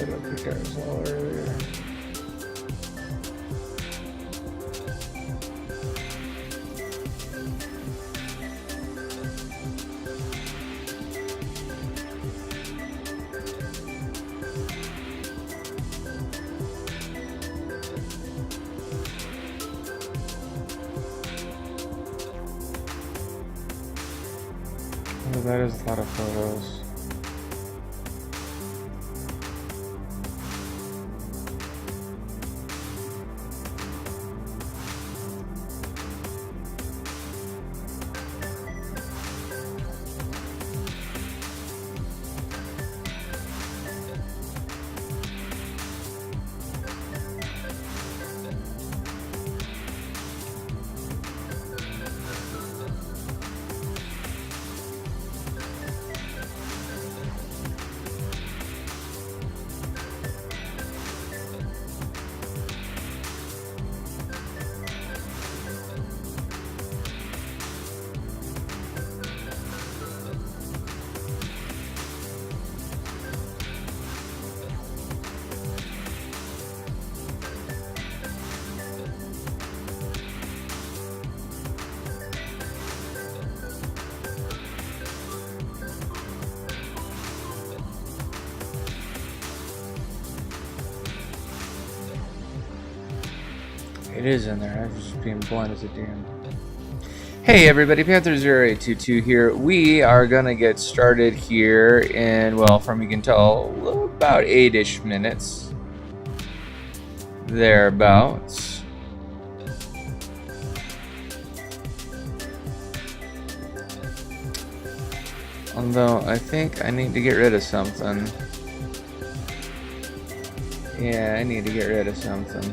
set up the carousel earlier. Oh, that is a lot of photos. It is in there. I'm just being blind as a demon. Hey everybody, Panther0822 here. We are gonna get started here in, well, from you can tell, about 8-ish minutes. Thereabouts. Although, I think I need to get rid of something. Yeah, I need to get rid of something.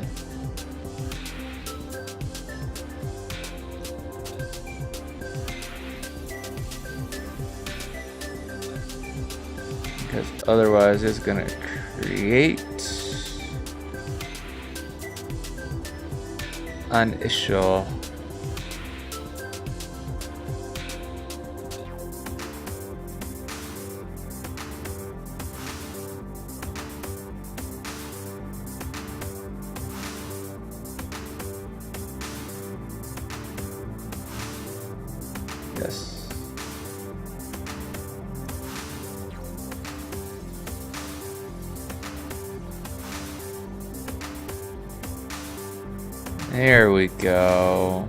Because otherwise it's gonna create an issue. Yes. There we go.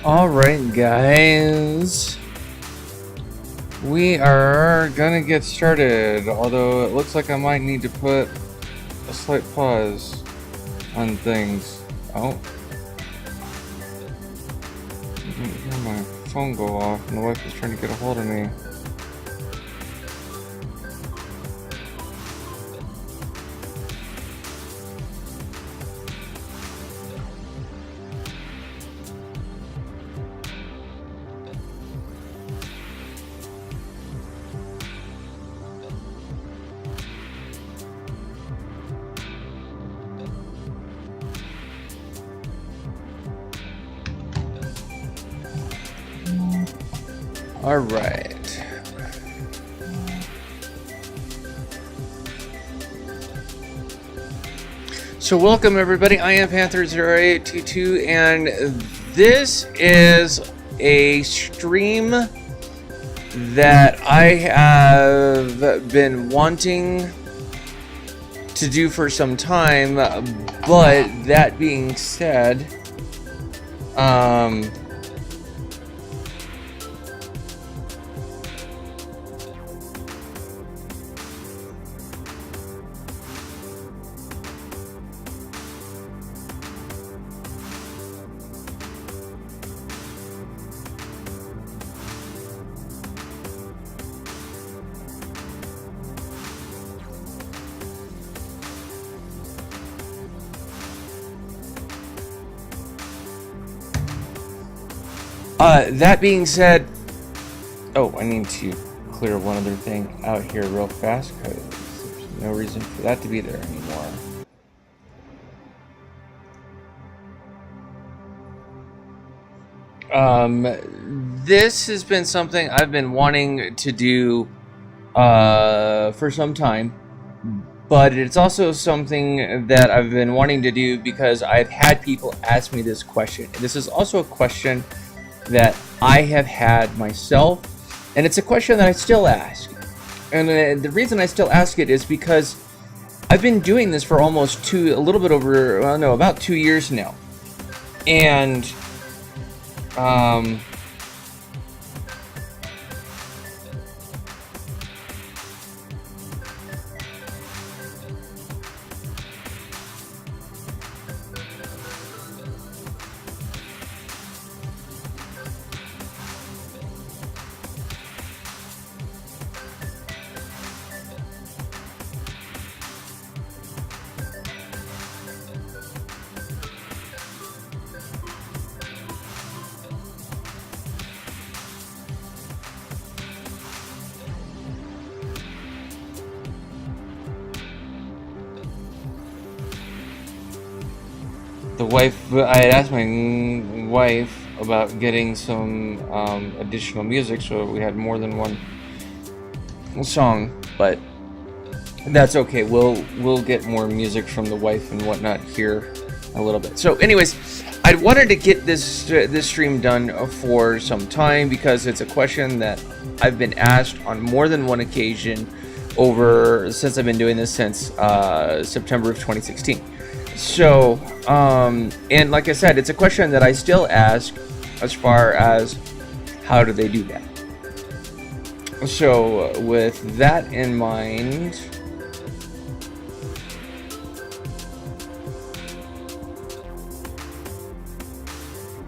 Alright guys, we are gonna get started, although it looks like I might need to put a slight pause on things. Oh, I didn't hear my phone go off and the wife is trying to get a hold of me. All right. So welcome everybody. I am Panther0822 and this is a stream that I have been wanting to do for some time, but that being said, that being said, oh, I need to clear one other thing out here real fast because there's no reason for that to be there anymore. This has been something I've been wanting to do for some time, but it's also something that I've been wanting to do because I've had people ask me this question. This is also a question that I have had myself, and it's a question that I still ask. And the reason I still ask it is because I've been doing this for almost about 2 years now. And I had asked my wife about getting some additional music, so we had more than one song, but that's okay. We'll get more music from the wife and whatnot here a little bit. So anyways, I wanted to get this stream done for some time because it's a question that I've been asked on more than one occasion since I've been doing this since September of 2016. So, and like I said, it's a question that I still ask as far as how do they do that. So, with that in mind,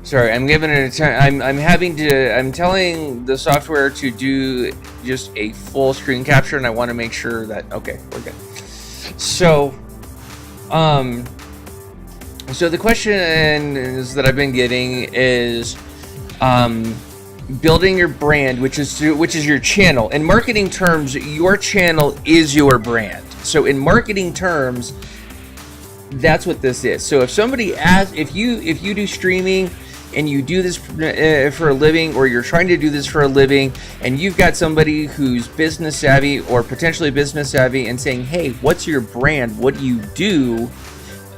sorry, I'm giving it a time. I'm telling the software to do just a full screen capture, and I want to make sure that, okay, we're good. So, so the question that I've been getting is building your brand, which is your channel. In marketing terms, your channel is your brand. So in marketing terms, that's what this is. So if somebody asks, if you do streaming and you do this for a living, or you're trying to do this for a living, and you've got somebody who's business savvy or potentially business savvy and saying, hey, what's your brand? What do you do?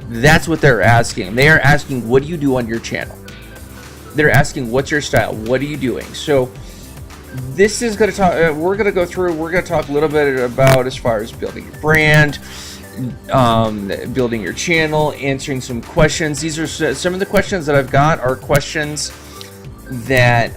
That's what they're asking. They are asking, what do you do on your channel? They're asking, what's your style? What are you doing? So this is going to talk, we're going to talk a little bit about as far as building your brand, building your channel, answering some questions. These are some of the questions that I've got are questions that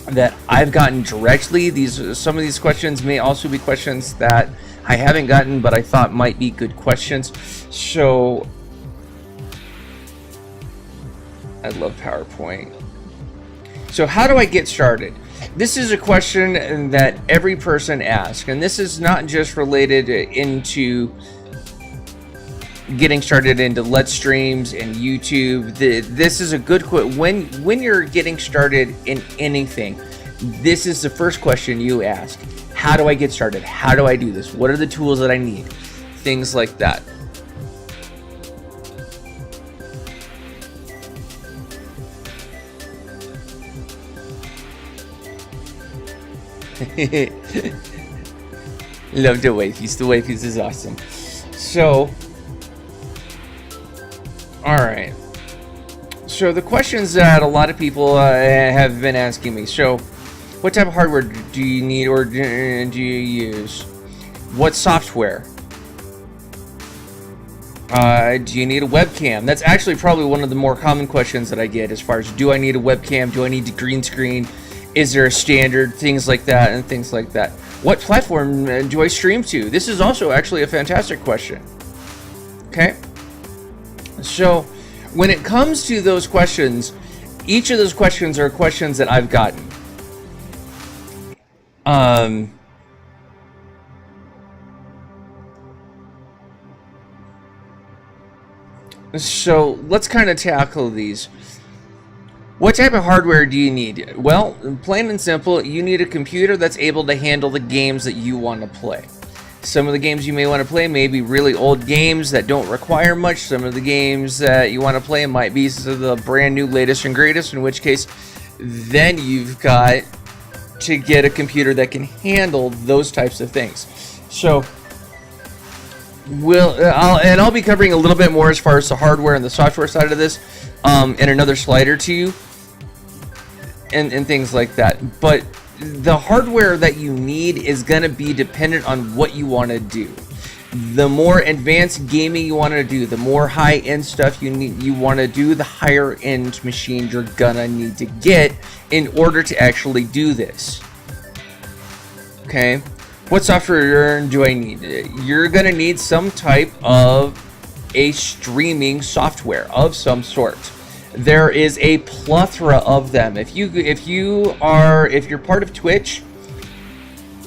that I've gotten directly. Some of these questions may also be questions that I haven't gotten, but I thought might be good questions. So I love PowerPoint. So how do I get started? This is a question that every person asks, and this is not just related into getting started into Let's Streams and YouTube. This is a good question. When you're getting started in anything, this is the first question you ask. How do I get started? How do I do this? What are the tools that I need? Things like that. Love the wafis. The wafis is awesome. So, alright. So the questions that a lot of people have been asking me. So, what type of hardware do you need or do you use? What software? Do you need a webcam? That's actually probably one of the more common questions that I get, as far as, do I need a webcam? Do I need a green screen? Is there a standard? Things like that and things like that. What platform do I stream to? This is also actually a fantastic question. Okay? So, when it comes to those questions, each of those questions are questions that I've gotten. So, let's kind of tackle these. What type of hardware do you need? Well, plain and simple, you need a computer that's able to handle the games that you want to play. Some of the games you may want to play may be really old games that don't require much. Some of the games that you want to play might be the brand new latest and greatest, in which case, then you've got to get a computer that can handle those types of things. So, I'll be covering a little bit more as far as the hardware and the software side of this in another slide or two, and things like that. But the hardware that you need is going to be dependent on what you want to do. The more advanced gaming you want to do, the more high-end stuff you want to do, the higher-end machine you're going to need to get in order to actually do this. Okay? What software do I need? You're going to need some type of a streaming software of some sort. There is a plethora of them. If you're part of Twitch,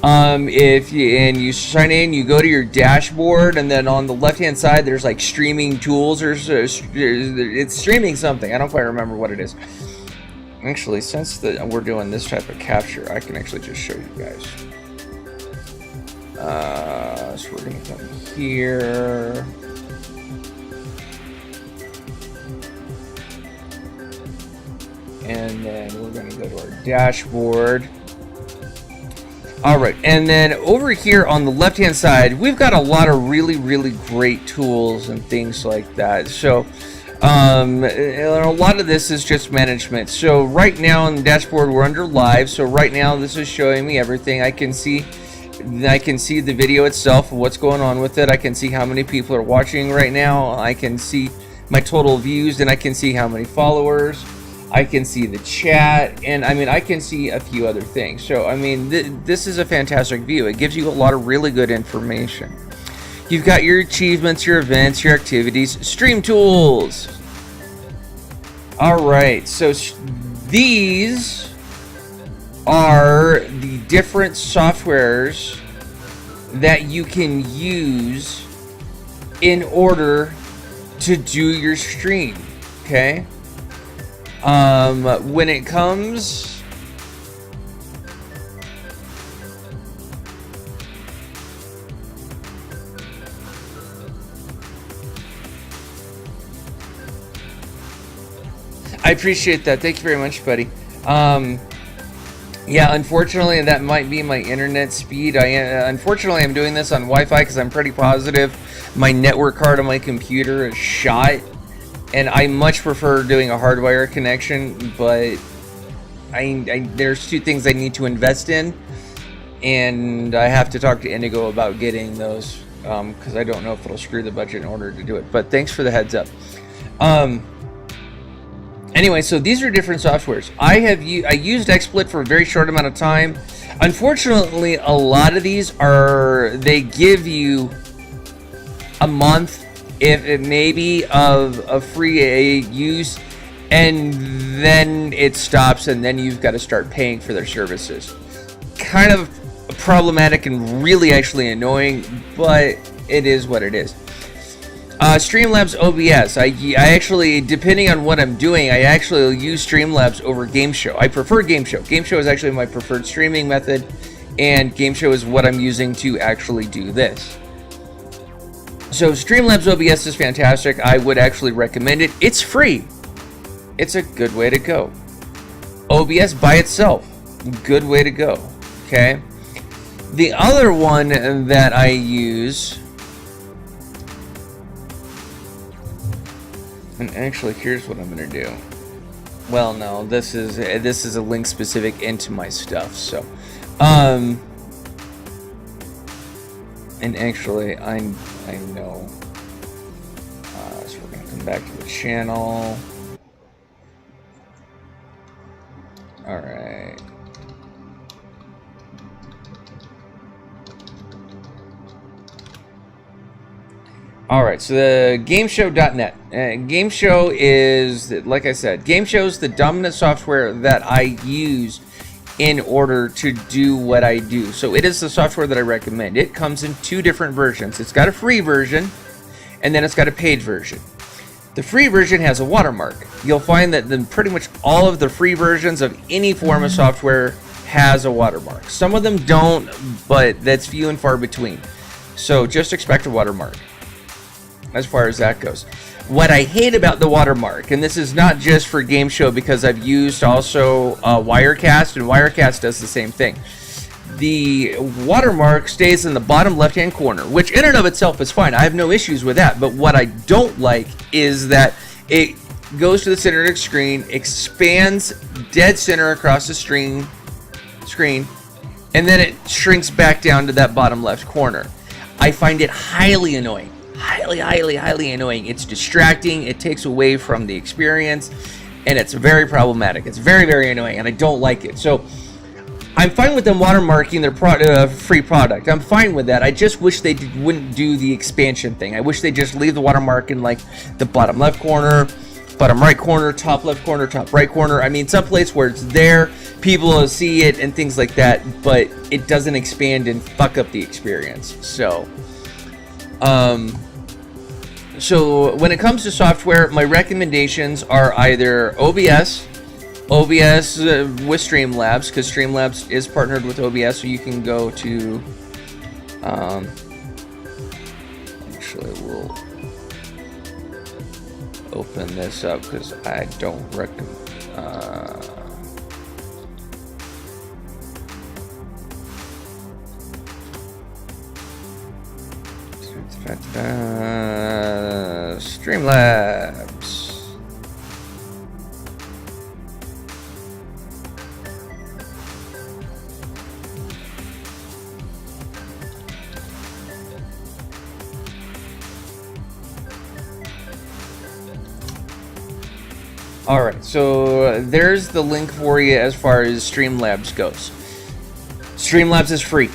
if you sign in, you go to your dashboard, and then on the left-hand side, there's like streaming tools, or it's streaming something. I don't quite remember what it is. Actually, since we're doing this type of capture, I can actually just show you guys. So we're gonna come here. And then we're going to go to our dashboard. Alright, and then over here on the left-hand side, we've got a lot of really, really great tools and things like that. So, a lot of this is just management. So right now on the dashboard, we're under live. So right now, this is showing me everything. I can see the video itself, what's going on with it. I can see how many people are watching right now. I can see my total views, and I can see how many followers. I can see the chat, and I mean, I can see a few other things. So, I mean, this is a fantastic view. It gives you a lot of really good information. You've got your achievements, your events, your activities, stream tools. Alright, so these are the different softwares that you can use in order to do your stream, okay? When it comes I appreciate that. Thank you very much, buddy. Yeah, unfortunately, that might be my internet speed. Unfortunately, I'm doing this on Wi-Fi because I'm pretty positive my network card on my computer is shot. And I much prefer doing a hardwire connection, but there's two things I need to invest in, and I have to talk to Indigo about getting those, because I don't know if it'll screw the budget in order to do it. But thanks for the heads up. Anyway, so these are different softwares. I used XSplit for a very short amount of time. Unfortunately, a lot of these they give you a month, if it maybe, of free use, and then it stops, and then you've got to start paying for their services. Kind of problematic and really actually annoying, but it is what it is. Streamlabs OBS. I actually, depending on what I'm doing, I actually use Streamlabs over GameShow. I prefer GameShow. GameShow is actually my preferred streaming method, and GameShow is what I'm using to actually do this. So Streamlabs OBS is fantastic. I would actually recommend it. It's free. It's a good way to go. OBS by itself, good way to go. Okay. The other one that I use, and actually, here's what I'm gonna do. Well, no, this is a link specific into my stuff. So, and actually, I know. So we're gonna come back to the channel. All right. Alright, so the GameShow.net. GameShow is, like I said, GameShow is the dominant software that I use in order to do what I do. So it is the software that I recommend. It comes in two different versions. It's got a free version, and then it's got a paid version. The free version has a watermark. You'll find that pretty much all of the free versions of any form of software has a watermark. Some of them don't, but that's few and far between. So just expect a watermark as far as that goes. What I hate about the watermark, and this is not just for GameShow because I've used also Wirecast, and Wirecast does the same thing. The watermark stays in the bottom left-hand corner, which in and of itself is fine. I have no issues with that. But what I don't like is that it goes to the center of the screen, expands dead center across the screen, and then it shrinks back down to that bottom left corner. I find it highly annoying. Highly annoying. It's distracting. It takes away from the experience, and it's very problematic. It's very annoying, and I don't like it. So I'm fine with them watermarking their free product. I'm fine with that. I just wish they wouldn't do the expansion thing. I wish they just leave the watermark in like the bottom left corner, bottom right corner, top left corner, top right corner. I mean, someplace where it's there, people will see it and things like that, but it doesn't expand and fuck up the experience. So when it comes to software, my recommendations are either OBS with Streamlabs, because Streamlabs is partnered with OBS, so you can go to, actually we'll open this up because I don't recommend, Streamlabs. Alright, so there's the link for you as far as Streamlabs goes. Streamlabs is free.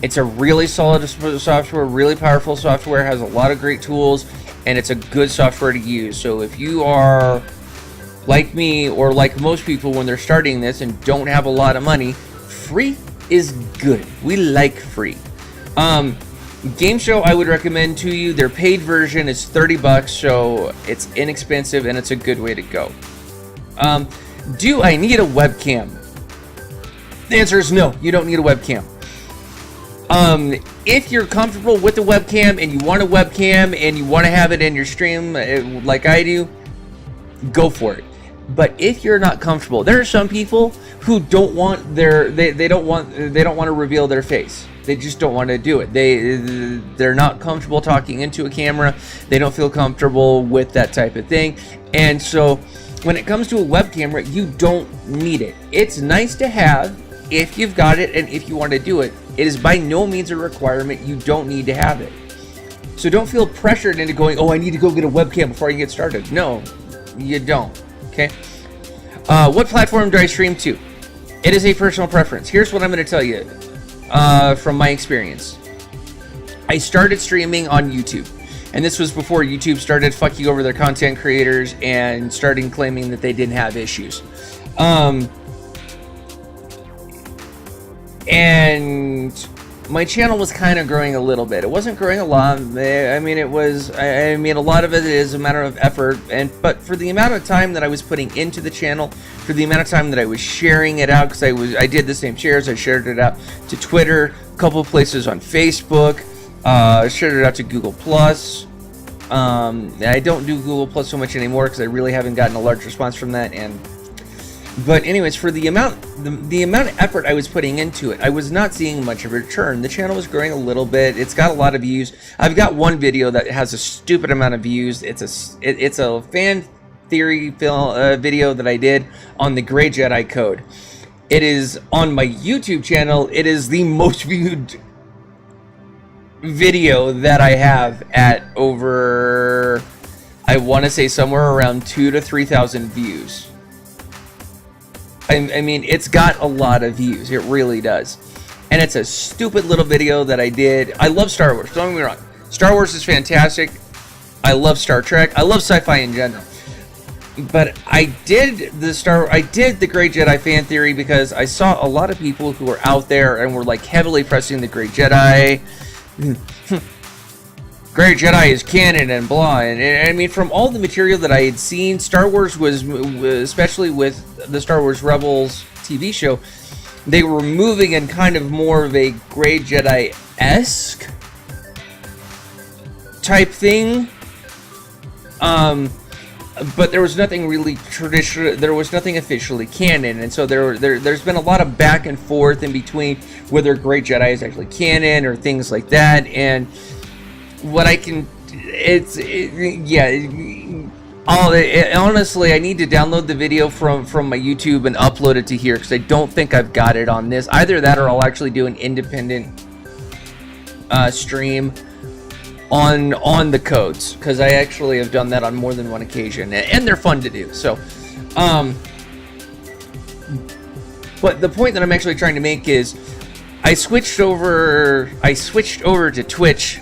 It's a really solid software, really powerful software, has a lot of great tools, and it's a good software to use. So if you are like me or like most people when they're starting this and don't have a lot of money, free is good. We like free. GameShow I would recommend to you. Their paid version is $30, so it's inexpensive and it's a good way to go. Do I need a webcam? The answer is no, you don't need a webcam. If you're comfortable with the webcam and you want a webcam and you want to have it in your stream like I do, go for it. But if you're not comfortable, there are some people who don't want they don't want to reveal their face. They just don't want to do it. They're not comfortable talking into a camera. They don't feel comfortable with that type of thing. And so when it comes to a web camera, you don't need it. It's nice to have if you've got it and if you want to do it. It is by no means a requirement. You don't need to have it. So don't feel pressured into going, oh, I need to go get a webcam before I get started. No, you don't. Okay. What platform do I stream to? It is a personal preference. Here's what I'm going to tell you from my experience. I started streaming on YouTube. And this was before YouTube started fucking over their content creators and starting claiming that they didn't have issues. And my channel was kind of growing a little bit. It wasn't growing a lot. I mean, it was. I mean, a lot of it is a matter of effort. But for the amount of time that I was putting into the channel, for the amount of time that I was sharing it out, because I did the same shares. I shared it out to Twitter, a couple of places on Facebook. Shared it out to Google Plus. I don't do Google Plus so much anymore because I really haven't gotten a large response from that. But anyways, for the amount of effort I was putting into it, I was not seeing much of a return. The channel was growing a little bit. It's got a lot of views. I've got one video that has a stupid amount of views. It's a fan theory video that I did on the Gray Jedi code. It is on my YouTube channel. It is the most viewed video that I have at over, I want to say somewhere around 2,000 to 3,000 views. I mean, it's got a lot of views. It really does. And it's a stupid little video that I did. I love Star Wars. Don't get me wrong. Star Wars is fantastic. I love Star Trek. I love sci-fi in general. But I did the Great Jedi fan theory because I saw a lot of people who were out there and were like heavily pressing the Great Jedi. Great Jedi is canon and blah, and I mean, from all the material that I had seen, Star Wars was, especially with the Star Wars Rebels TV show, they were moving in kind of more of a Great Jedi-esque type thing. But there was nothing really traditional. There was nothing officially canon, and so there's been a lot of back and forth in between whether Great Jedi is actually canon or things like that. And what I can, honestly, I need to download the video from my YouTube and upload it to here because I don't think I've got it on this. Either that or I'll actually do an independent stream on the codes, because I actually have done that on more than one occasion, and they're fun to do. So, but the point that I'm actually trying to make is, I switched over to Twitch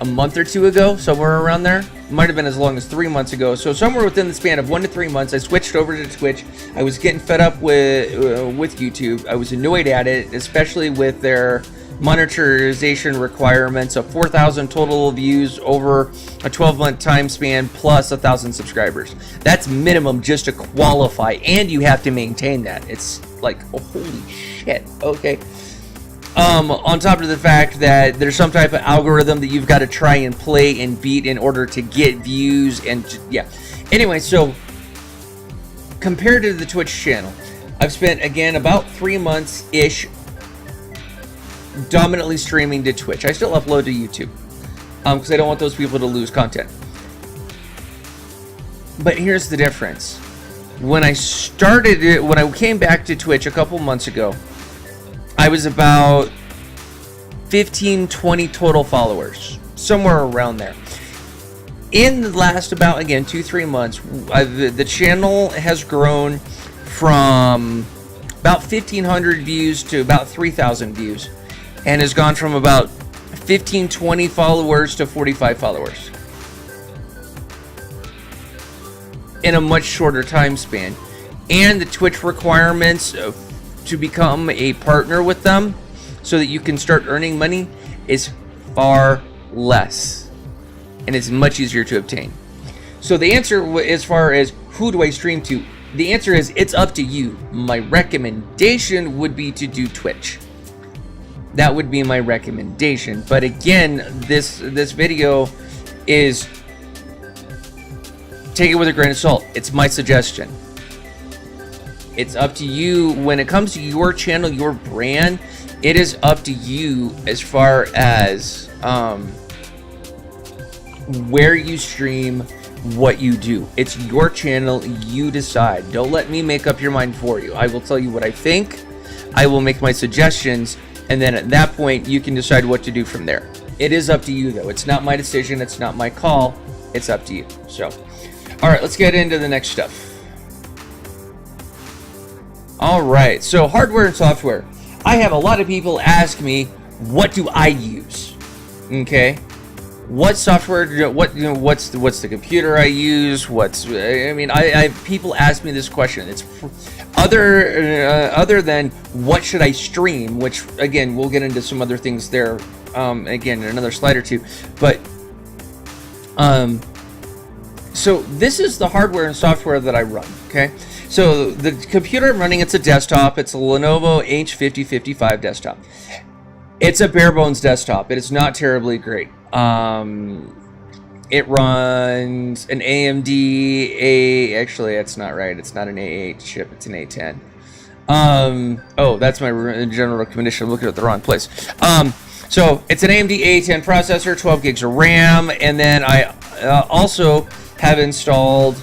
a month or two ago, somewhere around there. Might have been as long as 3 months ago. So somewhere within the span of 1 to 3 months, I switched over to Twitch. I was getting fed up with YouTube. I was annoyed at it, especially with their monetization requirements of 4,000 total views over a 12-month time span plus 1,000 subscribers. That's minimum just to qualify, and you have to maintain that. It's like, oh, holy shit. Okay. On top of the fact that there's some type of algorithm that you've got to try and play and beat in order to get views, and yeah. Anyway, so compared to the Twitch channel, I've spent, again, about 3 months-ish dominantly streaming to Twitch. I still upload to YouTube because I don't want those people to lose content. But here's the difference. When I started it, when I came back to Twitch a couple months ago, I was about 15, 20 total followers, somewhere around there. In the last about, again, 2-3 months, the channel has grown from about 1,500 views to about 3,000 views, and has gone from about 15, 20 followers to 45 followers in a much shorter time span. And the Twitch requirements to become a partner with them so that you can start earning money is far less, and it's much easier to obtain. So the answer, as far as who do I stream to, the answer is it's up to you. My recommendation would be to do Twitch. That would be my recommendation. But again, this video is, take it with a grain of salt. It's my suggestion. It's up to you. When it comes to your channel, your brand, it is up to you as far as where you stream, what you do. It's your channel. You decide. Don't let me make up your mind for you. I will tell you what I think. I will make my suggestions, and then at that point, you can decide what to do from there. It is up to you, though. It's not my decision. It's not my call. It's up to you. So, All right, let's get into the next stuff. All right, so hardware and software. I have a lot of people ask me, what do I use? Okay, what software? What's the computer I use? I people ask me this question. It's other than what should I stream, which again we'll get into some other things there. Again, in another slide or two, but so this is the hardware and software that I run. Okay. So the computer I'm running, it's a desktop. It's a Lenovo H5055 desktop. It's a bare bones desktop. It is not terribly great. It runs an AMD actually that's not right. It's not an A8 chip. It's an A10. Oh, that's my general recommendation. I'm looking at the wrong place. So it's an AMD A10 processor, 12 gigs of RAM, and then I also have installed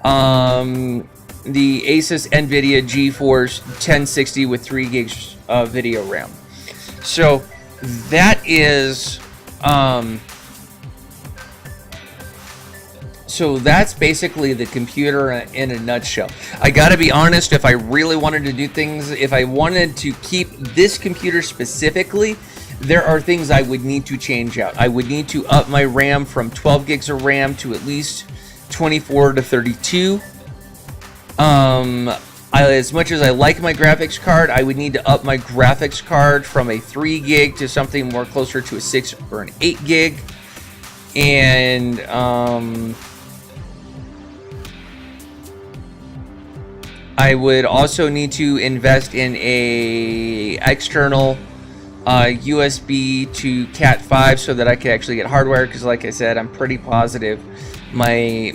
the Asus NVIDIA GeForce 1060 with 3 gigs of video RAM. So that is, so that's basically the computer in a nutshell. I gotta be honest, if I really wanted to do things, if I wanted to keep this computer specifically, there are things I would need to change out. I would need to up my RAM from 12 gigs of RAM to at least 24 to 32. As much as I like my graphics card, I would need to up my graphics card from a 3 gig to something more closer to a 6 or an 8 gig. And I would also need to invest in a external USB to Cat 5 so that I can actually get hardware, because like I said, I'm pretty positive my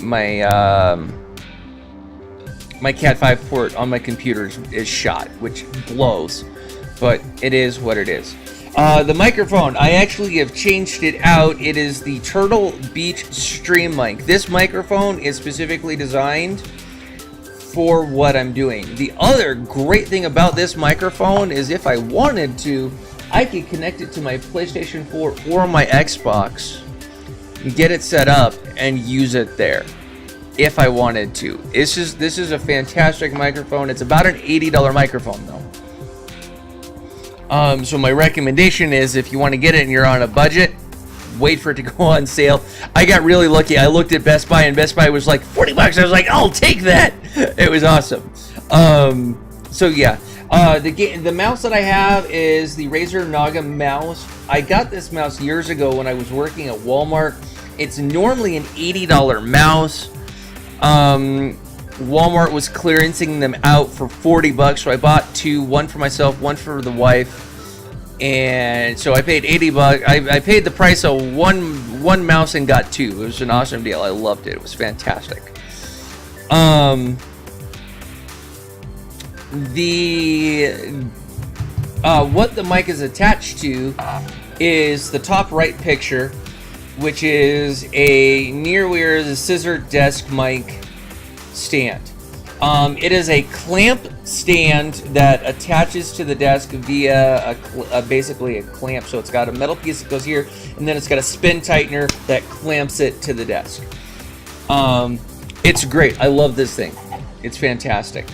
Cat 5 port on my computer is shot, which blows, but it is what it is. The microphone, I actually have changed it out. It is the Turtle Beach Stream Mic. This microphone is specifically designed for what I'm doing. The other great thing about this microphone is if I wanted to, I could connect it to my PlayStation 4 or my Xbox, get it set up, and use it there if I wanted to. This is a fantastic microphone. It's about an $80 microphone though. So my recommendation is, if you want to get it and you're on a budget, wait for it to go on sale. I got really lucky. I looked at Best Buy and Best Buy was like $40. I was like, I'll take that. It was awesome. So yeah, the mouse that I have is the Razer Naga mouse. I got this mouse years ago when I was working at Walmart. It's normally an $80 mouse. Walmart was clearancing them out for $40, so I bought two, one for myself, one for the wife, and so I paid $80. I paid the price of one mouse and got two. It was an awesome deal. I loved it. It was fantastic. What the mic is attached to is the top right picture, which is a Nearwear scissor desk mic stand. It is a clamp stand that attaches to the desk via basically a clamp. So it's got a metal piece that goes here, and then it's got a spin tightener that clamps it to the desk. It's great. I love this thing. It's fantastic.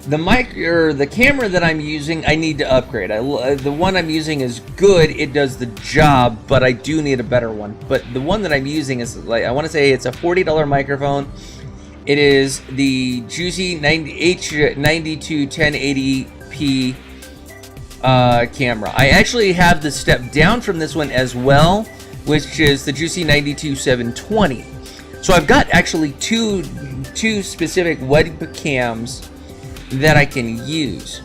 The mic, or the camera that I'm using, I need to upgrade. The one I'm using is good. It does the job, but I do need a better one. But the one that I'm using is, like, I want to say it's a $40 microphone. It is the Juicy H92 1080p camera. I actually have the step down from this one as well, which is the Juicy 92 720. So I've got actually two specific webcams that I can use.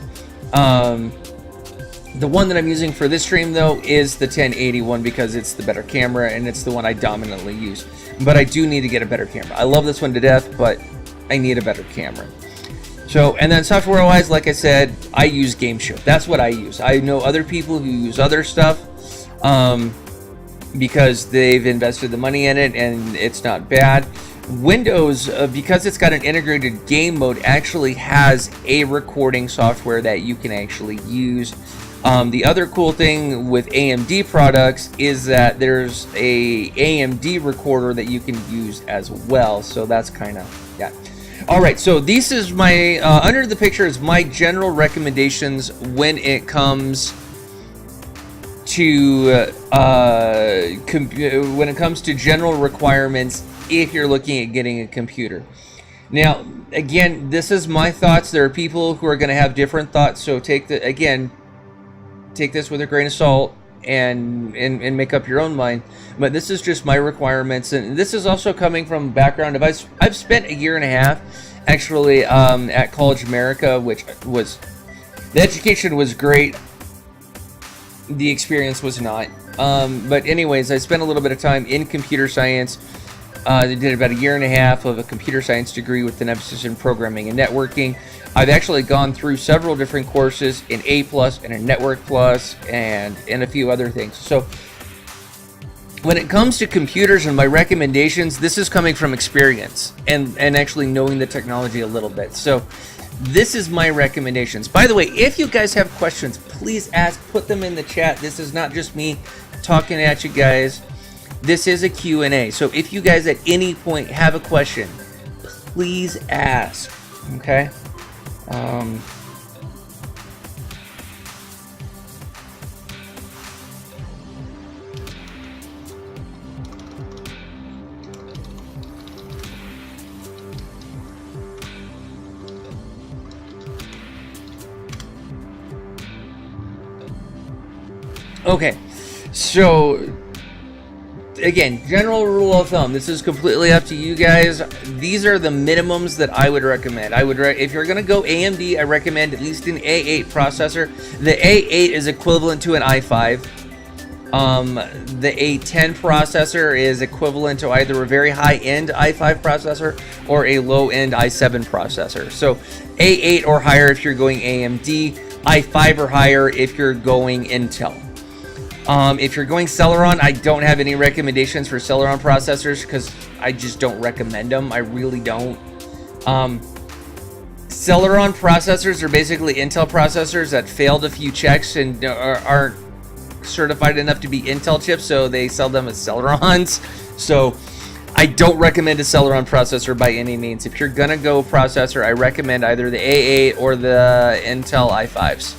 The one that I'm using for this stream though is the 1080 one, because it's the better camera and it's the one I dominantly use. But I do need to get a better camera. I love this one to death, but I need a better camera. So, and then software wise, like I said, I use GameShow. That's what I use. I know other people who use other stuff because they've invested the money in it and it's not bad. Windows, because it's got an integrated game mode, actually has a recording software that you can actually use. The other cool thing with AMD products is that there's a AMD recorder that you can use as well. So that's kind of, yeah. All right, so this is my, under the picture is my general recommendations when it comes to, when it comes to general requirements if you're looking at getting a computer. Now, again, this is my thoughts. There are people who are going to have different thoughts, so take this with a grain of salt and make up your own mind. But this is just my requirements, and this is also coming from a background of I've spent a year and a half actually at College America, which was, the education was great, the experience was not. But anyways, I spent a little bit of time in computer science. I did about a year and a half of a computer science degree with an emphasis in programming and networking. I've actually gone through several different courses in A+ and in Network Plus and a few other things. So when it comes to computers and my recommendations, this is coming from experience and actually knowing the technology a little bit. So this is my recommendations. By the way, if you guys have questions, please ask, put them in the chat. This is not just me talking at you guys. This is a Q&A. So if you guys at any point have a question, please ask, okay? Okay, so again, general rule of thumb, this is completely up to you guys. These are the minimums that I would recommend. If you're going to go AMD, I recommend at least an A8 processor. The A8 is equivalent to an i5. The A10 processor is equivalent to either a very high-end i5 processor or a low-end i7 processor. So A8 or higher if you're going AMD, i5 or higher if you're going Intel. If you're going Celeron, I don't have any recommendations for Celeron processors because I just don't recommend them. I really don't. Celeron processors are basically Intel processors that failed a few checks and aren't certified enough to be Intel chips, so they sell them as Celerons. So I don't recommend a Celeron processor by any means. If you're gonna go processor, I recommend either the A8 or the Intel i5s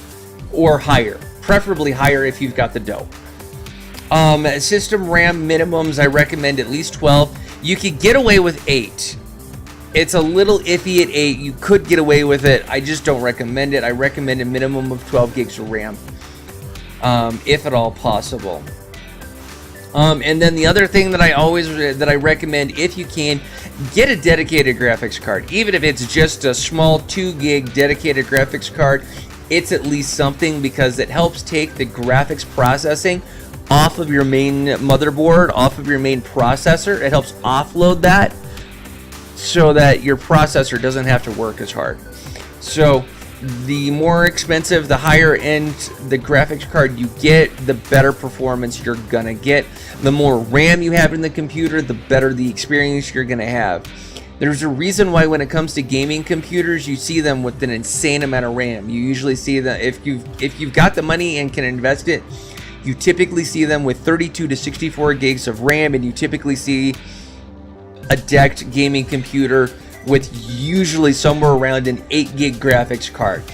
or higher. Preferably higher if you've got the dough. System RAM minimums, I recommend at least 12. You could get away with 8. It's a little iffy at 8. You could get away with it. I just don't recommend it. I recommend a minimum of 12 gigs of RAM, if at all possible. And then the other thing that I recommend, if you can, get a dedicated graphics card. Even if it's just a small 2 gig dedicated graphics card, it's at least something because it helps take the graphics processing off of your main motherboard, off of your main processor. It helps offload that so that your processor doesn't have to work as hard. So the more expensive, the higher end the graphics card you get, the better performance you're gonna get. The more RAM you have in the computer, the better the experience you're gonna have. There's a reason why when it comes to gaming computers, you see them with an insane amount of RAM. You usually see that if you've got the money and can invest it, you typically see them with 32 to 64 gigs of RAM, and you typically see a decked gaming computer with usually somewhere around an 8 gig graphics card.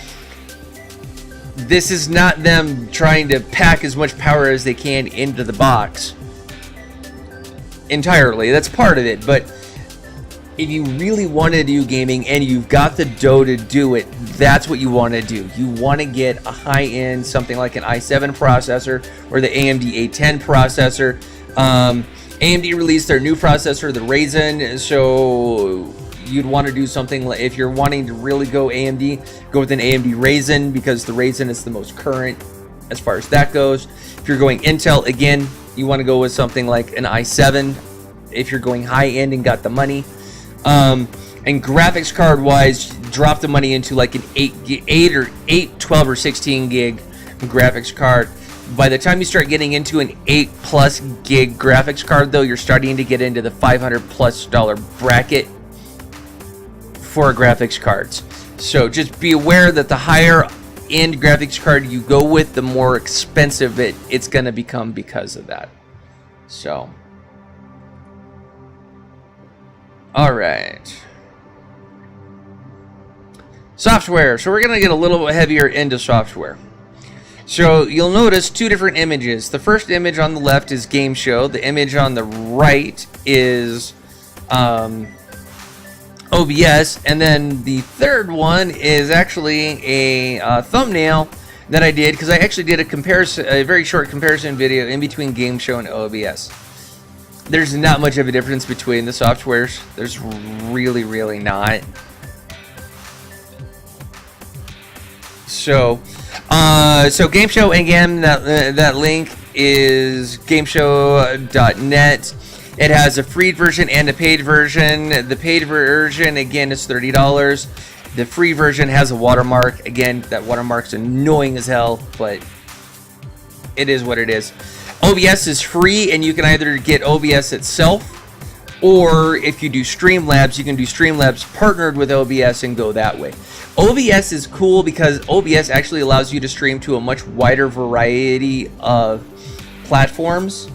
This is not them trying to pack as much power as they can into the box entirely. That's part of it, but if you really want to do gaming and you've got the dough to do it, that's what you want to do. You want to get a high-end, something like an i7 processor or the AMD A10 processor. AMD released their new processor, the Ryzen, so you'd want to do something like, if you're wanting to really go AMD, go with an AMD Ryzen because the Ryzen is the most current as far as that goes. If you're going Intel, again, you want to go with something like an i7 if you're going high-end and got the money. And graphics card wise, drop the money into like an 8, 12 or 16 gig graphics card. By the time you start getting into an 8+ gig graphics card though, you're starting to get into the $500+ bracket for graphics cards. So just be aware that the higher end graphics card you go with, the more expensive it's going to become because of that. So, all right. Software. So we're going to get a little bit heavier into software. So you'll notice two different images. The first image on the left is Game Show. The image on the right is OBS, and then the third one is actually a thumbnail that I did because I actually did a very short comparison video in between Game Show and OBS. There's not much of a difference between the softwares. There's really not. So Game Show, again, that link is gameshow.net. It has a free version and a paid version. The paid version, again, is $30. The free version has a watermark. Again, that watermark's annoying as hell, but it is what it is. OBS is free, and you can either get OBS itself, or if you do Streamlabs, you can do Streamlabs partnered with OBS and go that way. OBS is cool because OBS actually allows you to stream to a much wider variety of platforms.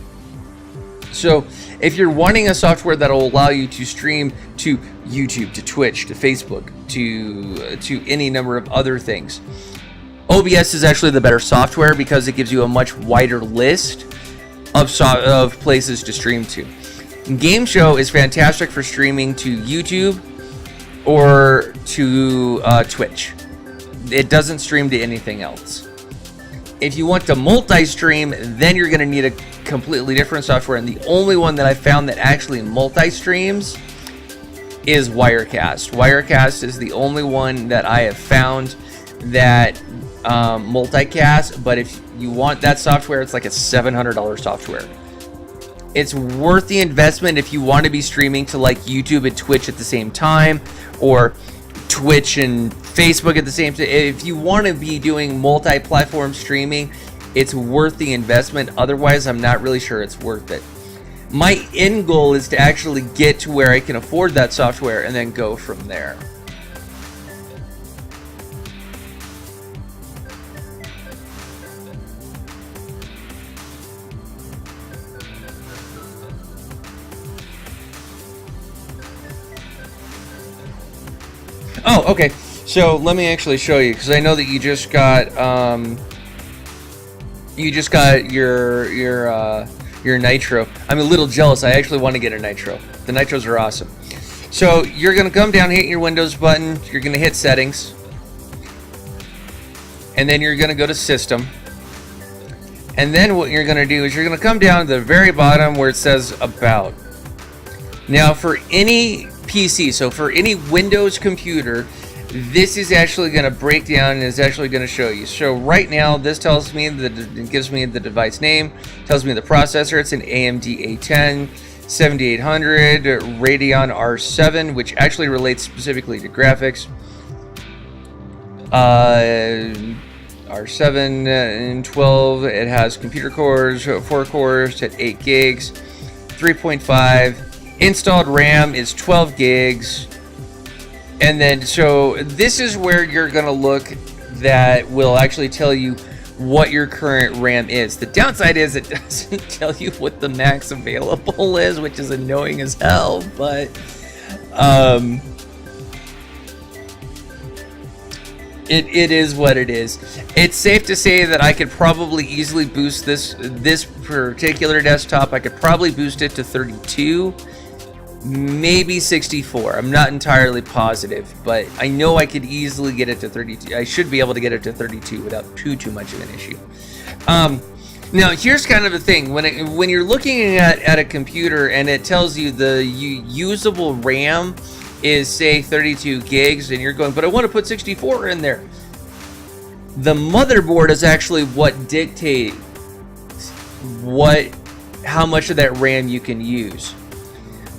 So if you're wanting a software that will allow you to stream to YouTube, to Twitch, to Facebook, to any number of other things, OBS is actually the better software because it gives you a much wider list of places to stream to. Game Show is fantastic for streaming to YouTube or to Twitch. It doesn't stream to anything else. If you want to multi-stream, then you're going to need a completely different software, and the only one that I found that actually multi-streams is Wirecast. Wirecast is the only one that I have found that multicast, but if you want that software, it's like a $700 software. It's worth the investment if you want to be streaming to like YouTube and Twitch at the same time, or Twitch and Facebook at the same time. If you want to be doing multi-platform streaming, it's worth the investment. Otherwise, I'm not really sure it's worth it. My end goal is to actually get to where I can afford that software and then go from there. Oh, okay. So let me actually show you, because I know that you just got your nitro. I'm a little jealous. I actually want to get a nitro. The nitros are awesome. So you're gonna come down, hit your Windows button. You're gonna hit Settings, and then you're gonna go to System. And then what you're gonna do is you're gonna come down to the very bottom where it says About. Now, for any PC, so for any Windows computer, this is actually going to break down and is actually going to show you. So right now, this tells me that it gives me the device name, tells me the processor. It's an AMD A10 7800 Radeon R7, which actually relates specifically to graphics. R7 and 12. It has computer cores, 4 cores at 8 gigs, 3.5. Installed RAM is 12 gigs. And then, so this is where you're going to look that will actually tell you what your current RAM is. The downside is it doesn't tell you what the max available is, which is annoying as hell, but it is what it is. It's safe to say that I could probably easily boost this particular desktop. I could probably boost it to 32. Maybe 64. I'm not entirely positive, but I know I could easily get it to 32. I should be able to get it to 32 without too much of an issue. Now, here's kind of the thing. When you're looking at a computer and it tells you the usable RAM is, say, 32 gigs, and you're going, but I want to put 64 in there. The motherboard is actually what dictates how much of that RAM you can use.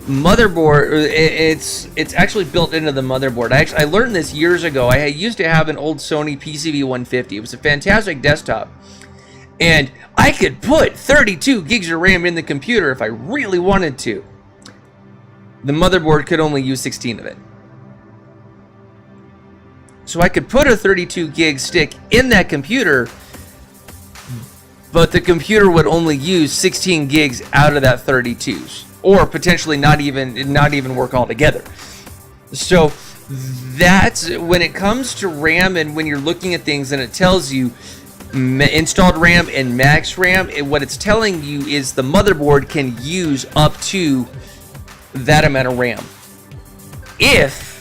Motherboard, it's actually built into the motherboard. I learned this years ago. I used to have an old Sony PCV 150. It was a fantastic desktop, and I could put 32 gigs of RAM in the computer if I really wanted to. The motherboard could only use 16 of it. So I could put a 32 gig stick in that computer, but the computer would only use 16 gigs out of that 32s, or potentially not even work altogether. So that's when it comes to RAM, and when you're looking at things and it tells you installed RAM and max RAM, what it's telling you is the motherboard can use up to that amount of RAM. If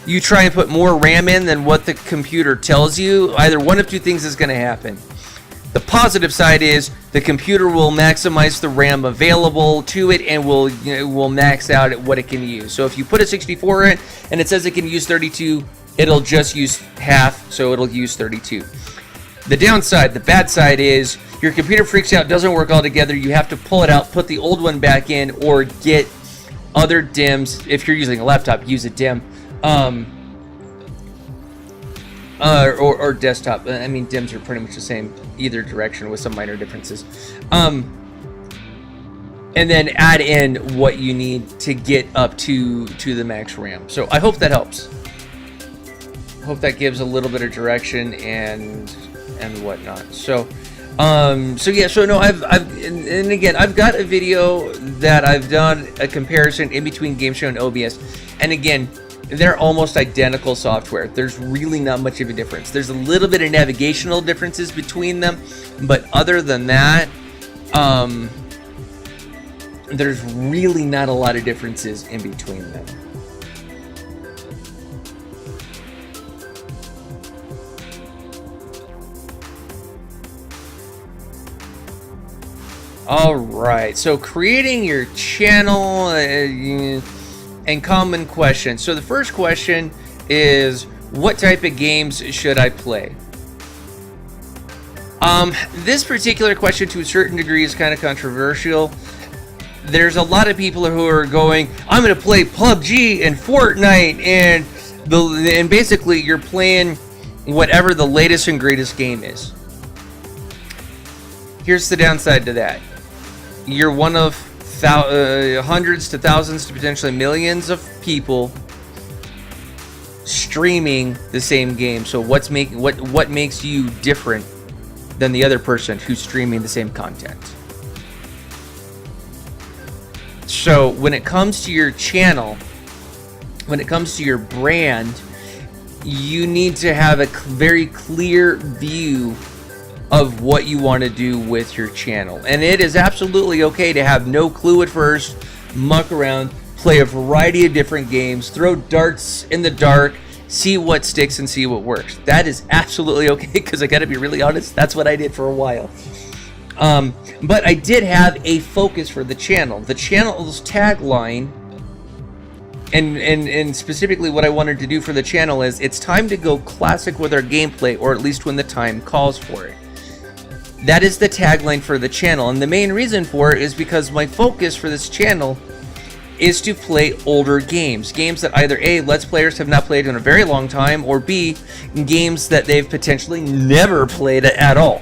you try and put more RAM in than what the computer tells you, either one of two things is going to happen. The positive side is the computer will maximize the RAM available to it and will max out at what it can use. So if you put a 64 in and it says it can use 32, it'll just use half, so it'll use 32. The downside, the bad side is your computer freaks out, doesn't work all together. You have to pull it out, put the old one back in, or get other DIMMs. If you're using a laptop, use a DIMM. Or desktop. I mean, DIMMs are pretty much the same either direction with some minor differences. And then add in what you need to get up to the max RAM. So I hope that helps. Hope that gives a little bit of direction and whatnot. So no, and again, I've got a video that I've done a comparison in between GameShow and OBS, and again, they're almost identical software. There's really not much of a difference. There's a little bit of navigational differences between them, but other than that, there's really not a lot of differences in between them. All right, so creating your channel and common questions. So the first question is, what type of games should I play? This particular question to a certain degree is kind of controversial. There's a lot of people who are going, I'm going to play PUBG and Fortnite, and basically you're playing whatever the latest and greatest game is. Here's the downside to that. You're one of hundreds to thousands to potentially millions of people streaming the same game. So what makes you different than the other person who's streaming the same content? So when it comes to your channel, when it comes to your brand, you need to have a very clear view of what you want to do with your channel. And it is absolutely okay to have no clue at first, muck around, play a variety of different games, throw darts in the dark, see what sticks and see what works. That is absolutely okay, because I gotta be really honest, that's what I did for a while. But I did have a focus for the channel. The channel's tagline, and specifically what I wanted to do for the channel is, it's time to go classic with our gameplay, or at least when the time calls for it. That is the tagline for the channel, and the main reason for it is because my focus for this channel is to play older games. Games that either A, Let's Players have not played in a very long time, or B, games that they've potentially never played at all.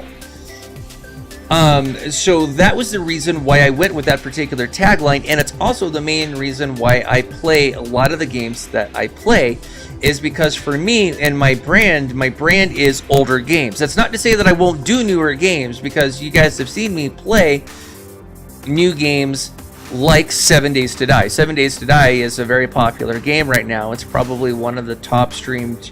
So that was the reason why I went with that particular tagline, and it's also the main reason why I play a lot of the games that I play, is because for me and my brand is older games. That's not to say that I won't do newer games, because you guys have seen me play new games like 7 Days to Die. 7 Days to Die is a very popular game right now. It's probably one of the top streamed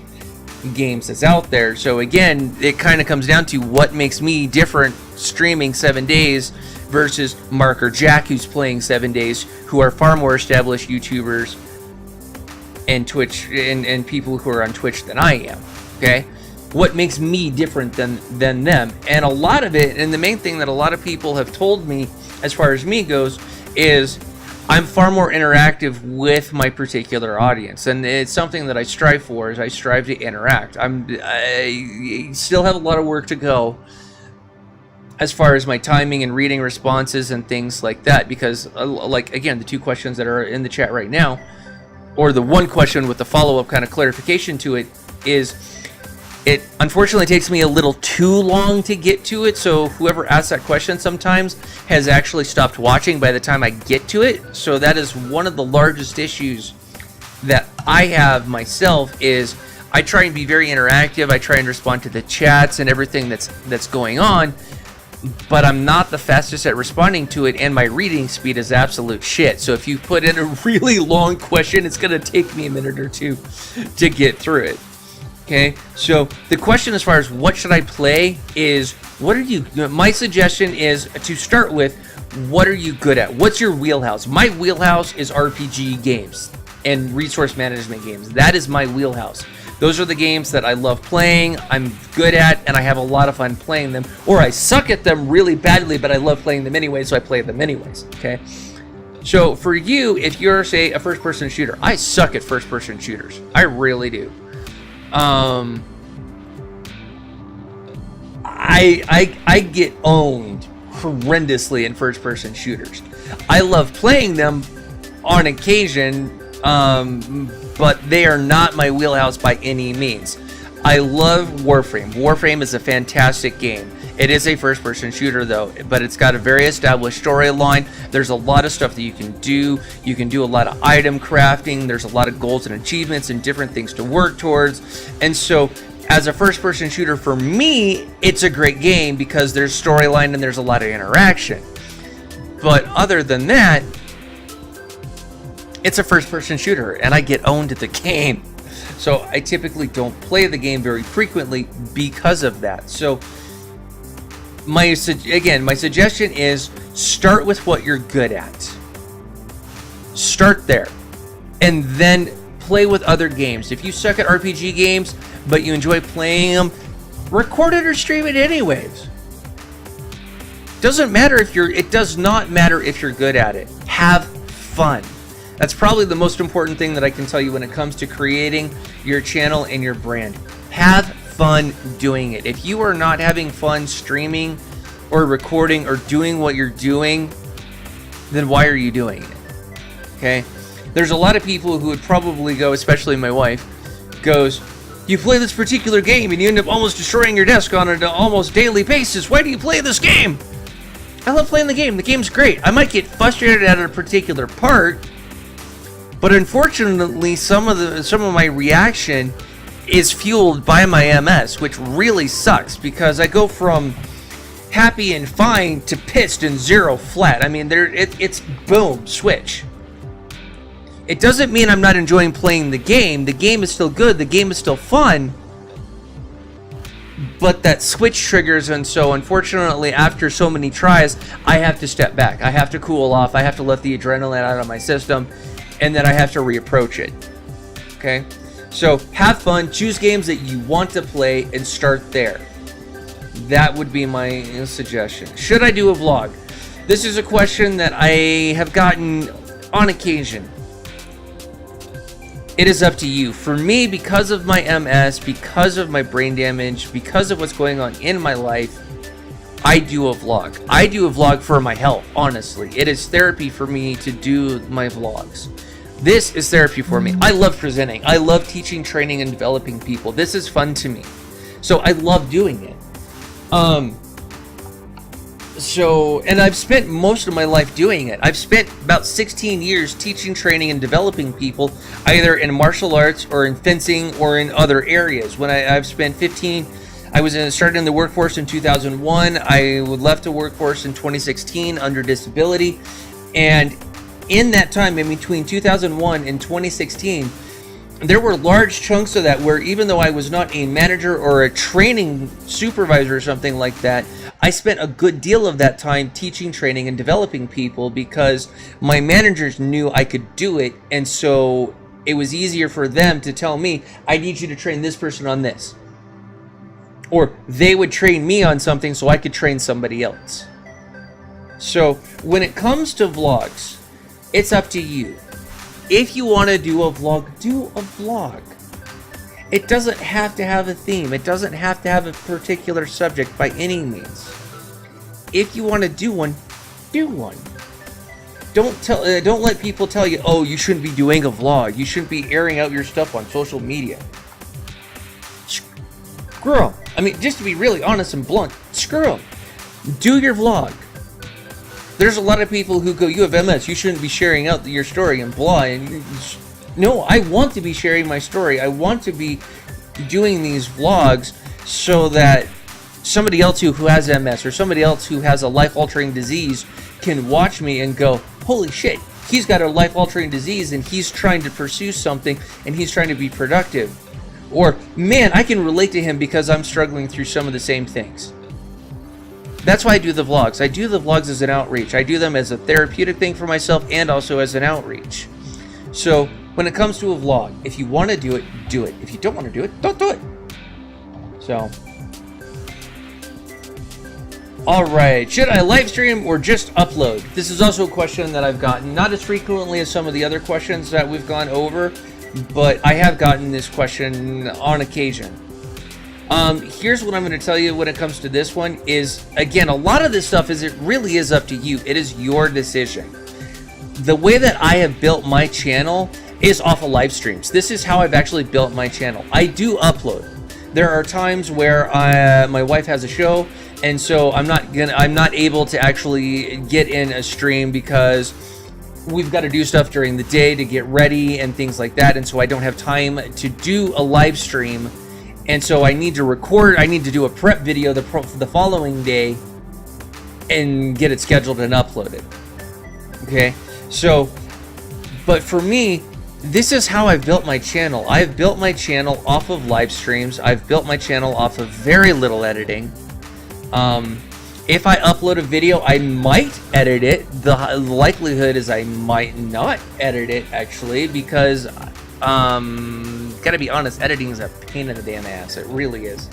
games that's out there. So again, it kind of comes down to what makes me different streaming 7 Days versus Mark or Jack, who's playing 7 Days, who are far more established YouTubers and Twitch and people who are on Twitch than I am. Okay, what makes me different than them? And a lot of it, and the main thing that a lot of people have told me as far as me goes, is I'm far more interactive with my particular audience, and it's something that I strive for. Is I strive to interact. I still have a lot of work to go as far as my timing and reading responses and things like that, because like again, the two questions that are in the chat right now, or the one question with the follow-up kind of clarification to it, is it unfortunately takes me a little too long to get to it, so whoever asks that question sometimes has actually stopped watching by the time I get to it. So that is one of the largest issues that I have myself, is I try and be very interactive. I try and respond to the chats and everything that's going on, but I'm not the fastest at responding to it, and my reading speed is absolute shit. So if you put in a really long question, it's going to take me a minute or two to get through it. Okay, so the question as far as what should I play is, my suggestion is to start with, what are you good at? What's your wheelhouse? My wheelhouse is RPG games and resource management games. That is my wheelhouse. Those are the games that I love playing, I'm good at, and I have a lot of fun playing them. Or I suck at them really badly, but I love playing them anyway, so I play them anyways, okay? So for you, if you're, say, a first-person shooter, I suck at first-person shooters. I really do. I get owned horrendously in first-person shooters. I love playing them on occasion, but they are not my wheelhouse by any means. I love Warframe. Warframe is a fantastic game. It is a first-person shooter, though, but it's got a very established storyline. There's a lot of stuff that you can do. You can do a lot of item crafting. There's a lot of goals and achievements and different things to work towards. And so, as a first-person shooter, for me, it's a great game because there's storyline and there's a lot of interaction. But other than that, it's a first-person shooter, and I get owned at the game. So I typically don't play the game very frequently because of that. So my suggestion is start with what you're good at. Start there, and then play with other games. If you suck at RPG games, but you enjoy playing them, record it or stream it anyways. It does not matter if you're good at it. Have fun. That's probably the most important thing that I can tell you when it comes to creating your channel and your brand. Have fun doing it. If you are not having fun streaming or recording or doing what you're doing, then why are you doing it? Okay? There's a lot of people who would probably go, especially my wife, goes, you play this particular game and you end up almost destroying your desk on an almost daily basis. Why do you play this game? I love playing the game. The game's great. I might get frustrated at a particular part, but unfortunately, some of my reaction is fueled by my MS, which really sucks because I go from happy and fine to pissed and zero flat. I mean, it's boom, switch. It doesn't mean I'm not enjoying playing the game. The game is still good. The game is still fun. But that switch triggers, and so unfortunately, after so many tries, I have to step back. I have to cool off. I have to let the adrenaline out of my system, and then I have to reapproach it. Okay? So have fun, choose games that you want to play, and start there. That would be my suggestion. Should I do a vlog? This is a question that I have gotten on occasion. It is up to you. For me, because of my MS, because of my brain damage, because of what's going on in my life, I do a vlog. I do a vlog for my health, honestly. It is therapy for me to do my vlogs. This is therapy for me. I love presenting. I love teaching, training, and developing people. This is fun to me. So I love doing it. And I've spent most of my life doing it. I've spent about 16 years teaching, training, and developing people, either in martial arts or in fencing or in other areas. When I've spent 15, started in the workforce in 2001. I left the workforce in 2016 under disability. And in that time, in between 2001 and 2016, there were large chunks of that where even though I was not a manager or a training supervisor or something like that, I spent a good deal of that time teaching, training, and developing people because my managers knew I could do it, and so it was easier for them to tell me, I need you to train this person on this. Or they would train me on something so I could train somebody else. So when it comes to vlogs, it's up to you. If you want to do a vlog, do a vlog. It doesn't have to have a theme. It doesn't have to have a particular subject by any means. If you want to do one, do one. Don't let people tell you, oh, you shouldn't be doing a vlog. You shouldn't be airing out your stuff on social media. Screw them. I mean, just to be really honest and blunt, screw them. Do your vlog. There's a lot of people who go, you have MS, you shouldn't be sharing out your story and blah. And no, I want to be sharing my story. I want to be doing these vlogs so that somebody else who has MS or somebody else who has a life-altering disease can watch me and go, holy shit, he's got a life-altering disease and he's trying to pursue something and he's trying to be productive. Or, man, I can relate to him because I'm struggling through some of the same things. That's why I do the vlogs. I do the vlogs as an outreach. I do them as a therapeutic thing for myself and also as an outreach. So, when it comes to a vlog, if you want to do it, do it. If you don't want to do it, don't do it. So, alright, should I live stream or just upload? This is also a question that I've gotten, not as frequently as some of the other questions that we've gone over, but I have gotten this question on occasion. Here's what I'm going to tell you when it comes to this one is, again, a lot of this stuff it really is up to you. It is your decision. The way that I have built my channel is off of live streams. This is how I've actually built my channel. I do upload. There are times where my wife has a show, and so I'm not able to actually get in a stream because we've got to do stuff during the day to get ready and things like that, and so I don't have time to do a live stream, and so I need to record. I need to do a prep video the following day and get it scheduled and uploaded. Okay, so, but for me, this is how I've built my channel. I've built my channel off of live streams. I've built my channel off of very little editing. If I upload a video, I might edit it. The likelihood is I might not edit it, actually, because, gotta be honest, editing is a pain in the damn ass. It really is.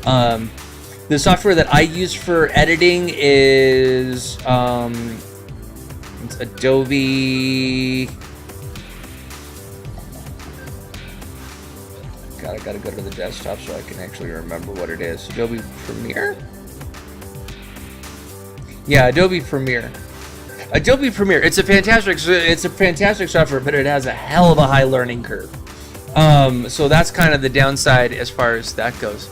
The software that I use for editing is, it's Adobe. God, I gotta go to the desktop so I can actually remember what it is. Adobe Premiere? Yeah, Adobe Premiere. Adobe Premiere. It's a fantastic software, but it has a hell of a high learning curve. So that's kind of the downside as far as that goes.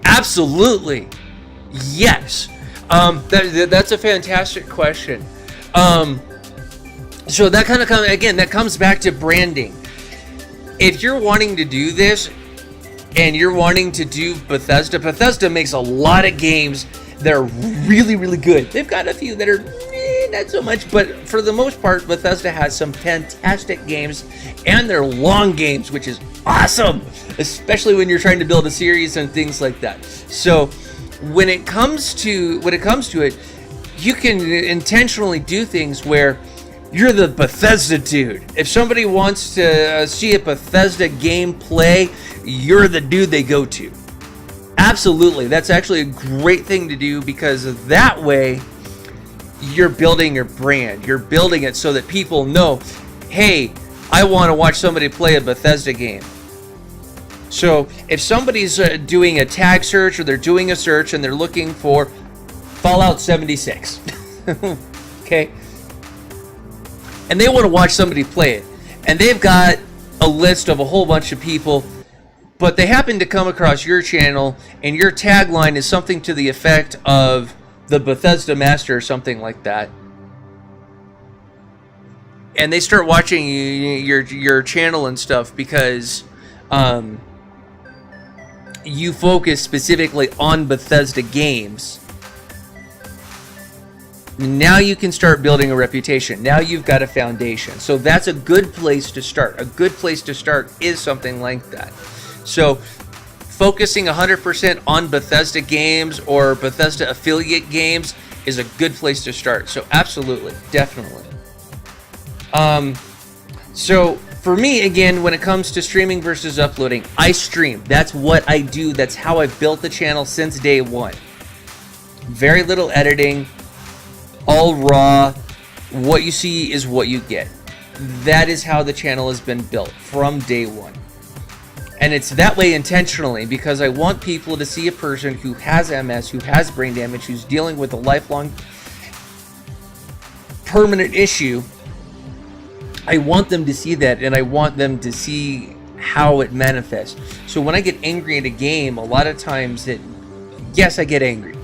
Absolutely. Yes. That's a fantastic question. So that kind of that comes back to branding. If you're wanting to do this and you're wanting to do Bethesda makes a lot of games that are really, really good. They've got a few that are not so much, but for the most part, Bethesda has some fantastic games, and they're long games, which is awesome, especially when you're trying to build a series and things like that. So when it comes to it, you can intentionally do things where you're the Bethesda dude. If somebody wants to see a Bethesda gameplay, you're the dude they go to. Absolutely. That's actually a great thing to do, because that way you're building your brand. You're building it so that people know, hey, I want to watch somebody play a Bethesda game. So if somebody's doing a tag search, or they're doing a search and they're looking for Fallout 76, okay, and they want to watch somebody play it, and they've got a list of a whole bunch of people, but they happen to come across your channel, and your tagline is something to the effect of the Bethesda Master or something like that, and they start watching your channel and stuff because you focus specifically on Bethesda games. Now you can start building a reputation. Now you've got a foundation. So that's a good place to start. A good place to start is something like that. So focusing 100% on Bethesda games or Bethesda affiliate games is a good place to start. So absolutely, definitely. So for me, again, when it comes to streaming versus uploading, I stream. That's what I do. That's how I've built the channel since day one. Very little editing. All raw. What you see is what you get. That is how the channel has been built from day one. And it's that way intentionally because I want people to see a person who has MS, who has brain damage, who's dealing with a lifelong permanent issue. I want them to see that, and I want them to see how it manifests. So when I get angry at a game, a lot of times yes, I get angry.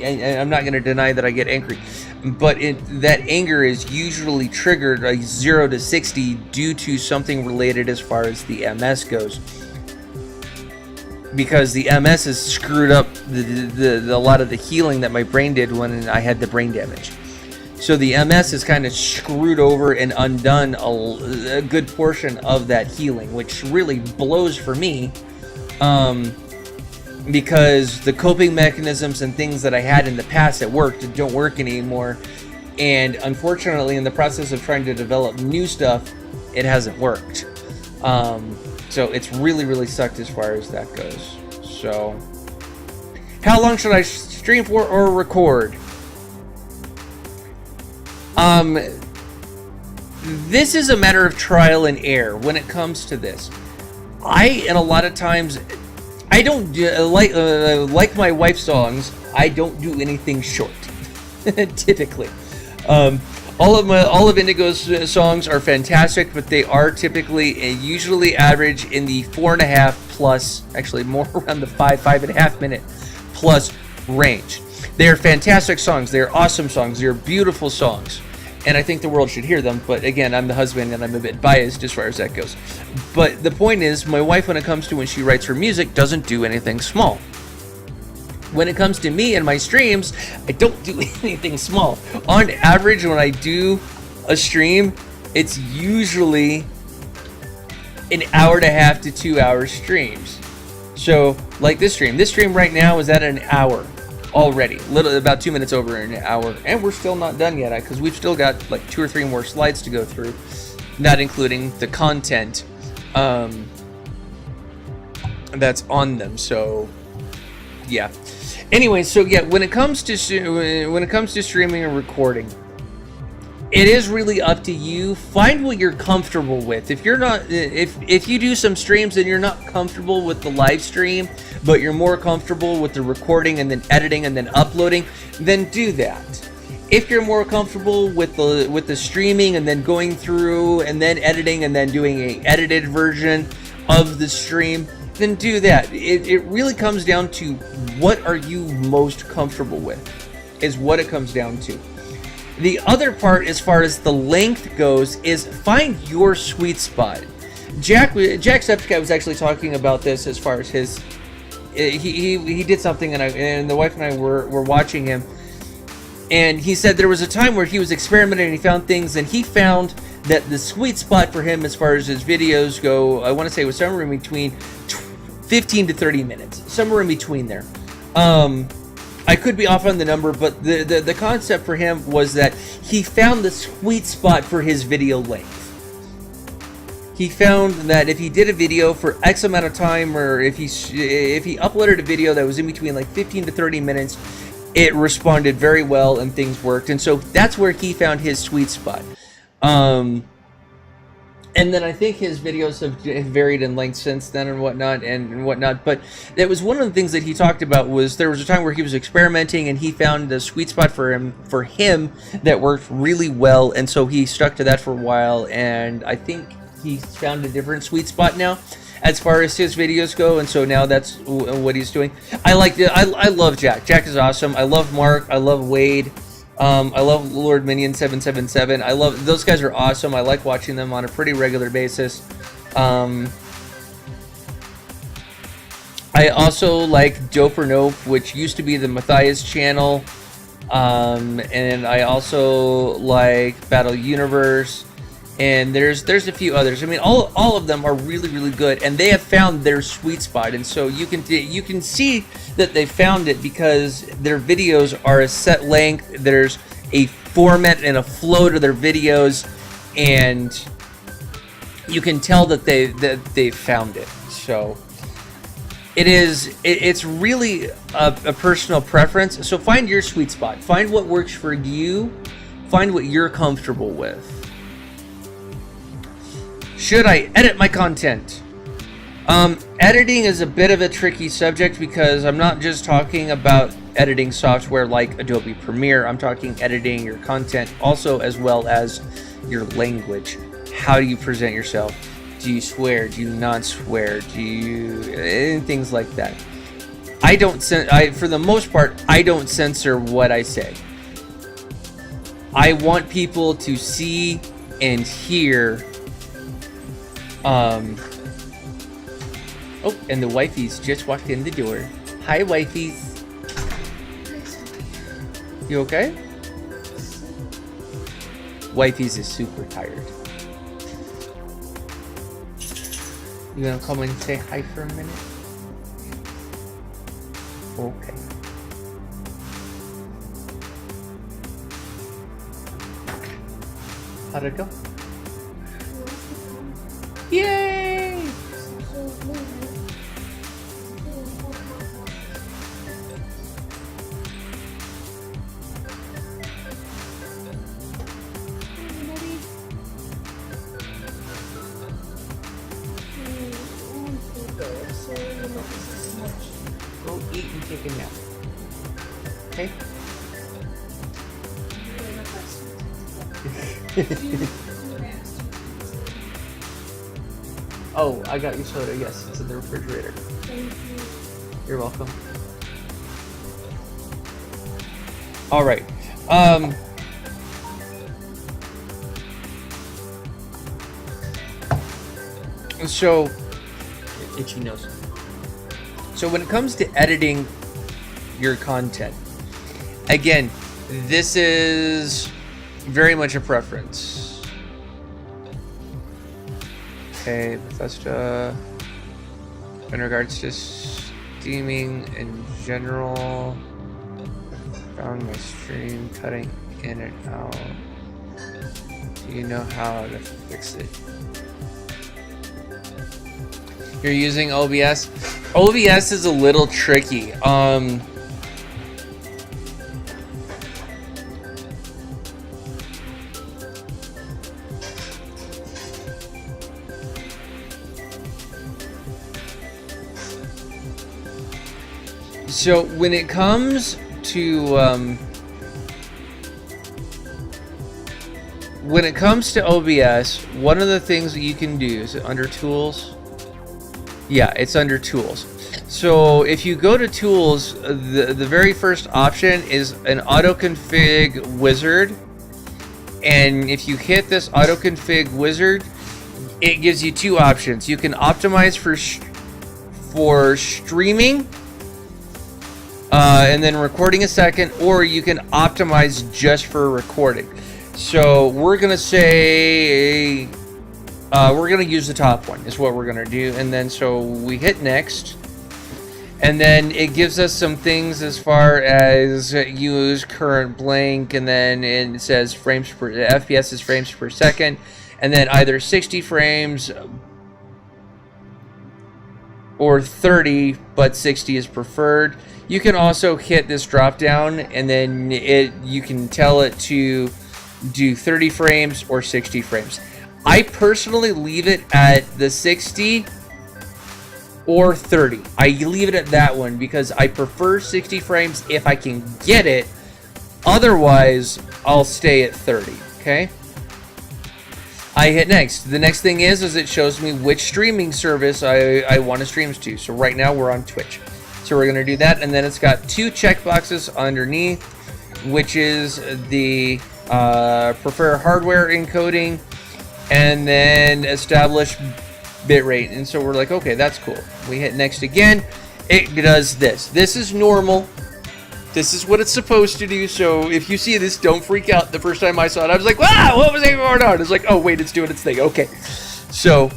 I'm not going to deny that I get angry, but that anger is usually triggered like 0 to 60 due to something related as far as the MS goes, because the MS has screwed up a lot of the healing that my brain did when I had the brain damage. So the MS has kind of screwed over and undone a good portion of that healing, which really blows for me. Because the coping mechanisms and things that I had in the past that worked don't work anymore, and unfortunately in the process of trying to develop new stuff, it hasn't worked. So it's really sucked as far as that goes. So how long should I stream for or record? This is a matter of trial and error when it comes to this. And a lot of times I don't like my wife's songs. I don't do anything short, typically. All of Indigo's songs are fantastic, but they are typically usually average in the 4.5 plus, actually more around the 5.5 minute plus range. They are fantastic songs. They are awesome songs. They are beautiful songs, and I think the world should hear them. But again, I'm the husband, and I'm a bit biased as far as that goes. But the point is, my wife, when she writes her music, doesn't do anything small. When it comes to me and my streams, I don't do anything small. On average, when I do a stream, it's usually an 1.5 to 2 hour streams. So, like this stream right now is at an hour already, about 2 minutes over an hour, and we're still not done yet because we've still got like 2 or 3 more slides to go through, not including the content that's on them. So, yeah. Anyway, so yeah, when it comes to streaming and recording, it is really up to you. Find what you're comfortable with. If you're not, if you do some streams and you're not comfortable with the live stream, but you're more comfortable with the recording and then editing and then uploading, then do that. If you're more comfortable with the streaming and then going through and then editing and then doing a edited version of the stream, then do that. It really comes down to what are you most comfortable with, is what it comes down to. The other part, as far as the length goes, is find your sweet spot. Jack Septic was actually talking about this as far as his. He did something, and the wife and I were watching him, and he said there was a time where he was experimenting and he found things, and he found that the sweet spot for him as far as his videos go, I want to say, was somewhere in between 15 to 30 minutes, somewhere in between there. I could be off on the number, but the concept for him was that he found the sweet spot for his video length. He found that if he did a video for X amount of time, or if he uploaded a video that was in between like 15 to 30 minutes, it responded very well and things worked. And so that's where he found his sweet spot. And then I think his videos have varied in length since then and whatnot. But that was one of the things that he talked about, was there was a time where he was experimenting and he found the sweet spot for him that worked really well. And so he stuck to that for a while. And I think he's found a different sweet spot now as far as his videos go. And so now that's what he's doing. I love Jack. Jack is awesome. I love Mark. I love Wade. I love Lord Minion 777. I love those guys, are awesome. I like watching them on a pretty regular basis. I also like Dope or Nope, which used to be the Matthias channel. And I also like Battle Universe. And there's a few others. I mean, all of them are really good, and they have found their sweet spot. And so you can see that they found it because their videos are a set length. There's a format and a flow to their videos, and you can tell that they found it. So it's really a personal preference. So find your sweet spot. Find what works for you. Find what you're comfortable with. Should I edit my content? Editing is a bit of a tricky subject because I'm not just talking about editing software like Adobe Premiere. I'm talking editing your content also, as well as your language. How do you present yourself? Do you swear? Do you not swear? Do you... and things like that. I don't for the most part, I don't censor what I say. I want people to see and hear. Oh, and the wifey's just walked in the door. Hi, wifey's. You okay? Wifey's is super tired. You gonna come and say hi for a minute? Okay. How'd it go? Yay! Go eat and take a nap. Okay? Oh, I got you soda. Yes, it's in the refrigerator. Thank you. You're welcome. All right. So, itchy nose. So when it comes to editing your content, again, this is very much a preference. Okay, Bethesda, in regards to steaming in general, found my stream cutting in and out. Do you know how to fix it? You're using OBS? OBS is a little tricky. So when it comes to OBS, one of the things that you can do is under Tools. Yeah, it's under Tools. So if you go to Tools, the very first option is an auto config wizard, and if you hit this auto config wizard, it gives you two options. You can optimize for streaming and then recording a second, or you can optimize just for recording. So we're gonna say we're gonna use the top one is what we're gonna do, and then so we hit next, and then it gives us some things as far as use current blank, and then it says frames per FPS is frames per second, and then either 60 frames or 30, but 60 is preferred. You can also hit this drop down, and then you can tell it to do 30 frames or 60 frames. I personally leave it at the 60 or 30. I leave it at that one because I prefer 60 frames if I can get it. Otherwise, I'll stay at 30, okay? I hit next. The next thing is it shows me which streaming service I want to stream to. So right now we're on Twitch. So we're going to do that, and then it's got two checkboxes underneath, which is the prefer hardware encoding and then establish bitrate. And so we're like, okay, that's cool. We hit next again. It does this. This is normal. This is what it's supposed to do. So if you see this, don't freak out. The first time I saw it, I was like, wow, what was going on? It's like, oh wait, it's doing its thing. Okay. So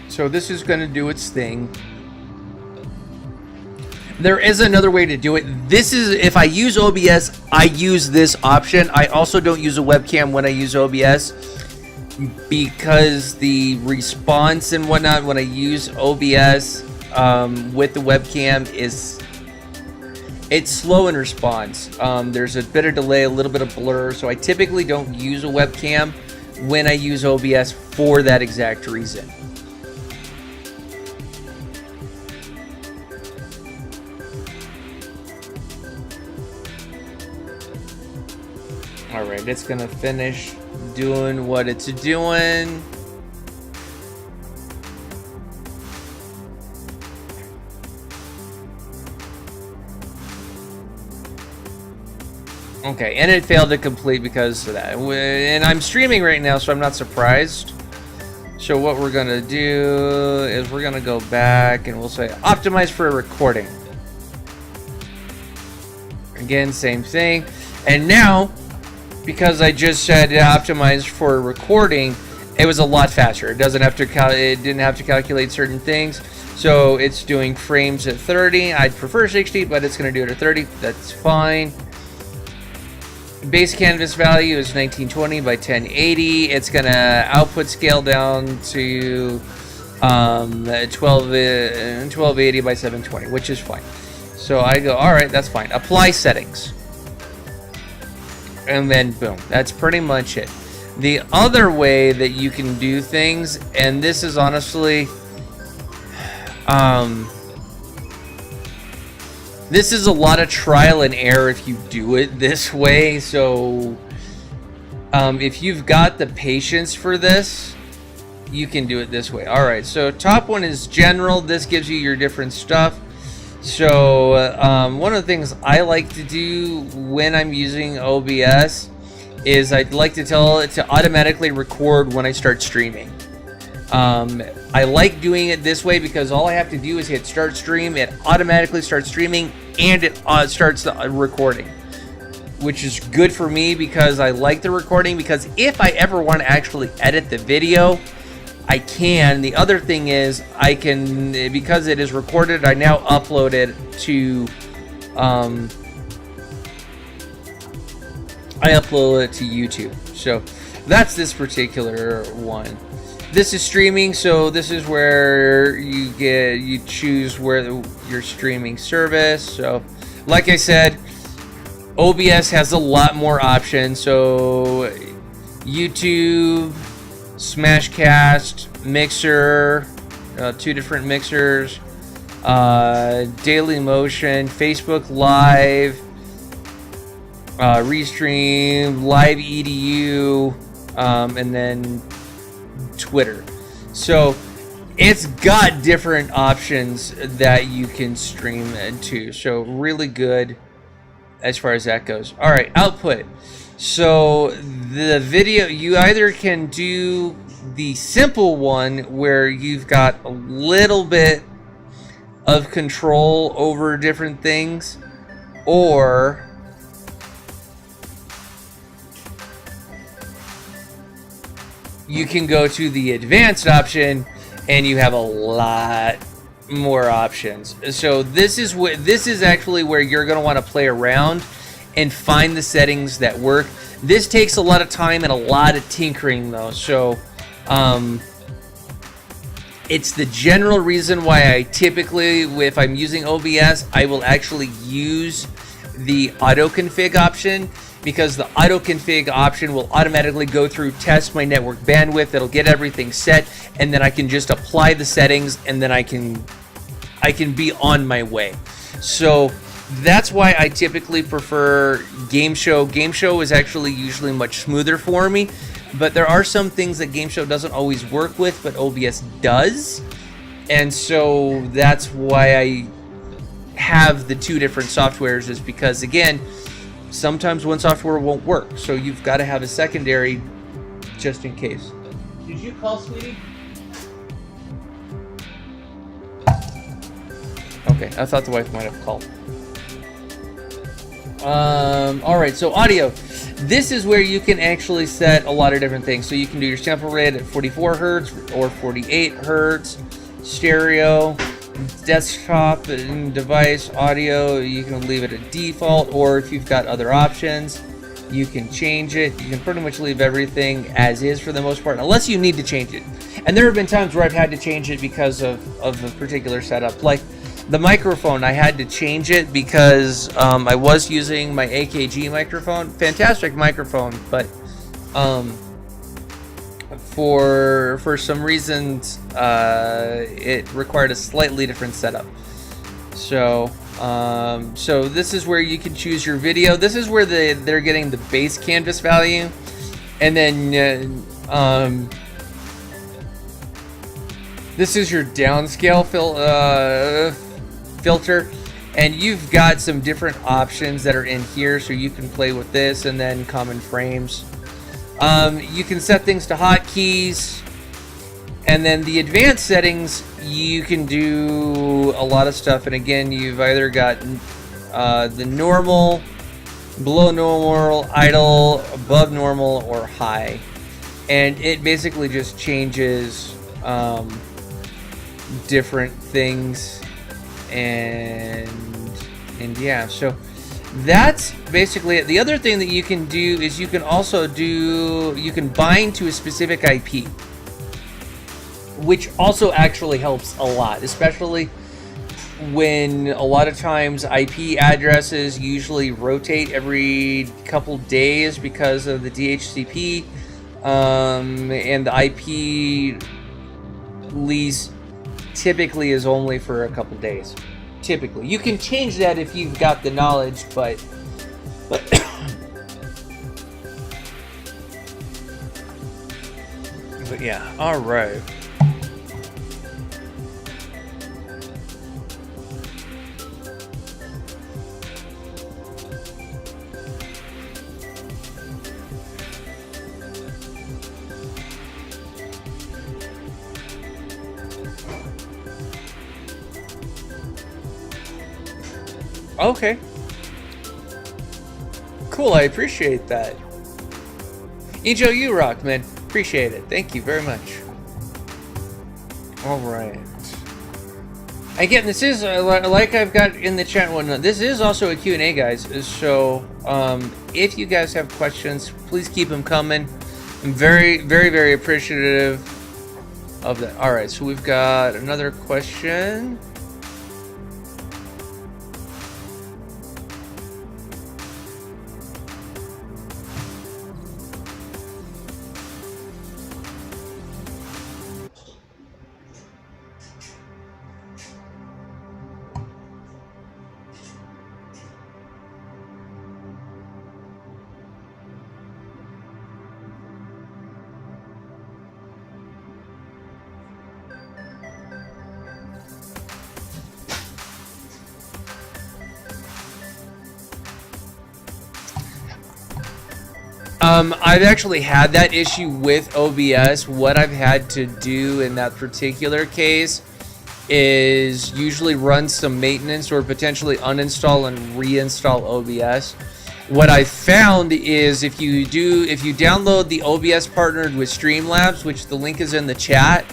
so this is going to do its thing. There is another way to do it. This is, if I use OBS, I use this option. I also don't use a webcam when I use OBS because the response and whatnot when I use OBS with the webcam it's slow in response. There's a bit of delay, a little bit of blur, so I typically don't use a webcam when I use OBS for that exact reason. right, it's gonna finish doing what it's doing. Okay, and it failed to complete because of that. And I'm streaming right now, so I'm not surprised. So what we're gonna do is we're gonna go back and we'll say optimize for a recording. Again, same thing. And now, because I just said optimize for a recording, it was a lot faster. It doesn't have to it didn't have to calculate certain things. So it's doing frames at 30. I'd prefer 60, but it's gonna do it at 30. That's fine. Base canvas value is 1920 by 1080. It's gonna output scale down to 1280 by 720, which is fine. So I go, all right, that's fine. Apply settings, and then boom. That's pretty much it. The other way that you can do things, and this is honestly, this is a lot of trial and error if you do it this way. So if you've got the patience for this, you can do it this way. All right, so top one is general. This gives you your different stuff. So one of the things I like to do when I'm using OBS is I'd like to tell it to automatically record when I start streaming. I like doing it this way because all I have to do is hit start stream. It automatically starts streaming and it starts the recording, which is good for me because I like the recording, because if I ever want to actually edit the video, I can. The other thing is I can, because it is recorded, I now upload it to YouTube. So that's this particular one. This is streaming, so this is where you choose where your streaming service. So like I said, OBS has a lot more options. So YouTube, Smashcast, Mixer, 2 different mixers, Daily Motion, Facebook Live, Restream, Live EDU, and then Twitter. So it's got different options that you can stream to. So really good as far as that goes. All right, output. So the video, you either can do the simple one where you've got a little bit of control over different things, or you can go to the advanced option and you have a lot more options. So this is actually where you're going to want to play around and find the settings that work. This takes a lot of time and a lot of tinkering though. So it's the general reason why I typically, if I'm using OBS, I will actually use the auto config option, because the auto config option will automatically go through, test my network bandwidth, it'll get everything set, and then I can just apply the settings, and then I can be on my way. So that's why I typically prefer Game Show. Game Show is actually usually much smoother for me, but there are some things that Game Show doesn't always work with, but OBS does. And so that's why I have the 2 different softwares, is because, again, sometimes one software won't work, so you've got to have a secondary just in case. Did you call, sweetie? Okay, I thought the wife might have called. Alright, so audio. This is where you can actually set a lot of different things. So you can do your sample rate at 44 hertz or 48 hertz, stereo, desktop and device audio, you can leave it at default, or if you've got other options, you can change it. You can pretty much leave everything as is for the most part, unless you need to change it. And there have been times where I've had to change it because of a particular setup. Like the microphone, I had to change it because I was using my AKG microphone. Fantastic microphone, but for some reasons it required a slightly different setup. So So this is where you can choose your video. This is where they're getting the base canvas value, and then this is your downscale filter, and you've got some different options that are in here, so you can play with this, and then common frames. You can set things to hotkeys, and then the advanced settings, you can do a lot of stuff. And again, you've either got the normal, below normal, idle, above normal, or high, and it basically just changes different things, and yeah, so that's basically it. The other thing that you can do is you can bind to a specific IP, which also actually helps a lot, especially when a lot of times IP addresses usually rotate every couple days because of the DHCP, and the IP lease typically is only for a couple days. Typically, you can change that if you've got the knowledge, but yeah. All right. Okay. Cool, I appreciate that. Ejo, you rock, man. Appreciate it. Thank you very much. Alright. Again, this is, like I've got in the chat and whatnot, this is also a Q&A, guys. So, if you guys have questions, please keep them coming. I'm very, very, very appreciative of that. Alright, so we've got another question. I've actually had that issue with OBS. What I've had to do in that particular case is usually run some maintenance or potentially uninstall and reinstall OBS. What I found is if you download the OBS partnered with Streamlabs, which the link is in the chat,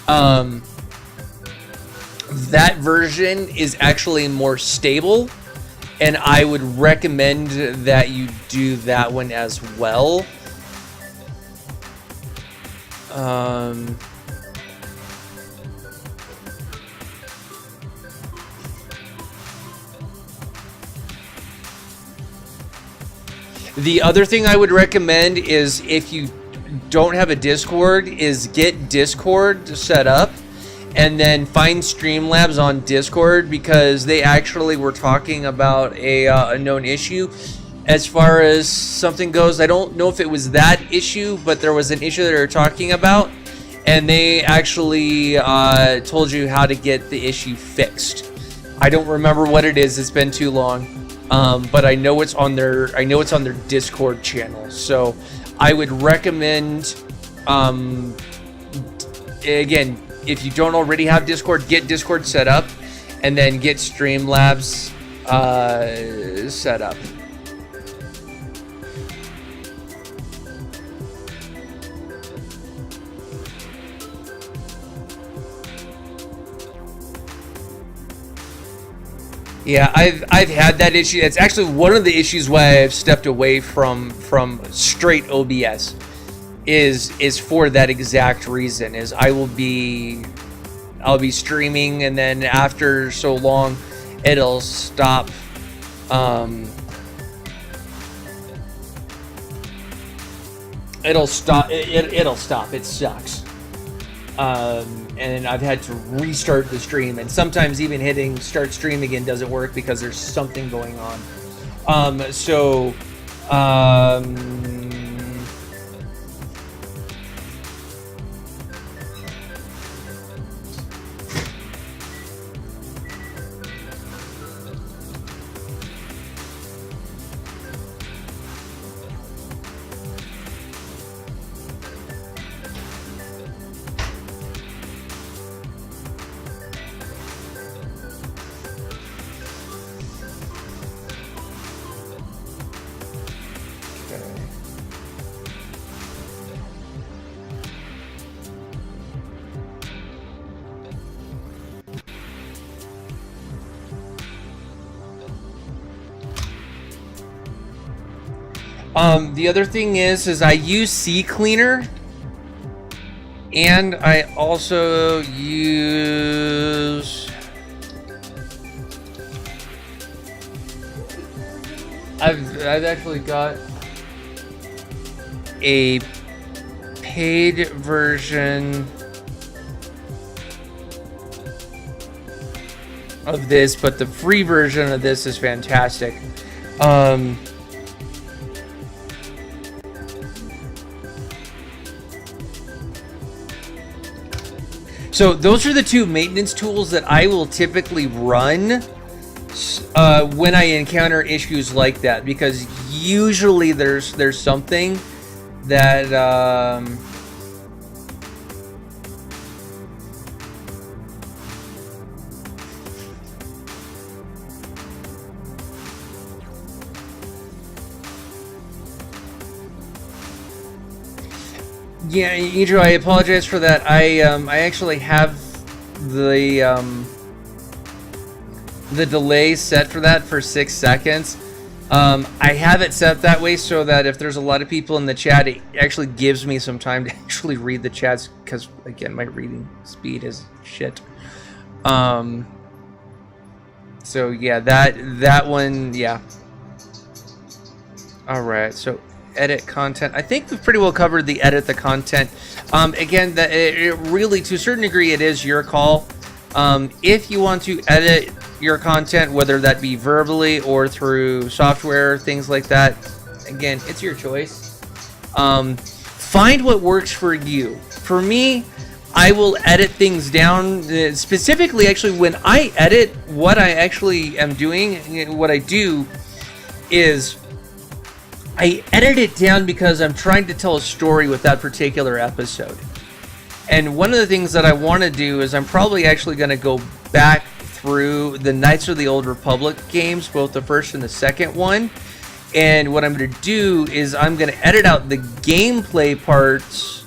that version is actually more stable. And I would recommend that you do that one as well. The other thing I would recommend is, if you don't have a Discord, is get Discord set up. And then find Streamlabs on Discord, because they actually were talking about a known issue. As far as something goes, I don't know if it was that issue, but there was an issue that they were talking about. And they actually told you how to get the issue fixed. I don't remember what it is, it's been too long. But I know it's on their Discord channel. So I would recommend, again, if you don't already have Discord, get Discord set up, and then get Streamlabs set up. Yeah, I've had that issue. It's actually one of the issues why I've stepped away from straight OBS. Is for that exact reason. Is I'll be streaming, and then after so long it'll stop. It'll stop. It sucks. And I've had to restart the stream, and sometimes even hitting start stream again doesn't work because there's something going on. The other thing is I use CCleaner, and I also use... I've actually got a paid version of this, but the free version of this is fantastic. So those are the two maintenance tools that I will typically run when I encounter issues like that, because usually there's something that yeah, Idro, I apologize for that. I actually have the delay set for that for 6 seconds. I have it set that way so that if there's a lot of people in the chat, it actually gives me some time to actually read the chats, because again, my reading speed is shit. So yeah, that one, yeah. All right, so edit content. I think we've pretty well covered the edit the content. Again, it really, to a certain degree, it is your call. If you want to edit your content, whether that be verbally or through software, things like that, again, it's your choice. Find what works for you. For me, I will edit things down. Specifically, actually, when I edit, what I actually am doing, what I do is I edit it down because I'm trying to tell a story with that particular episode. And one of the things that I want to do is I'm probably actually going to go back through the Knights of the Old Republic games, both the first and the second one. And what I'm going to do is I'm going to edit out the gameplay parts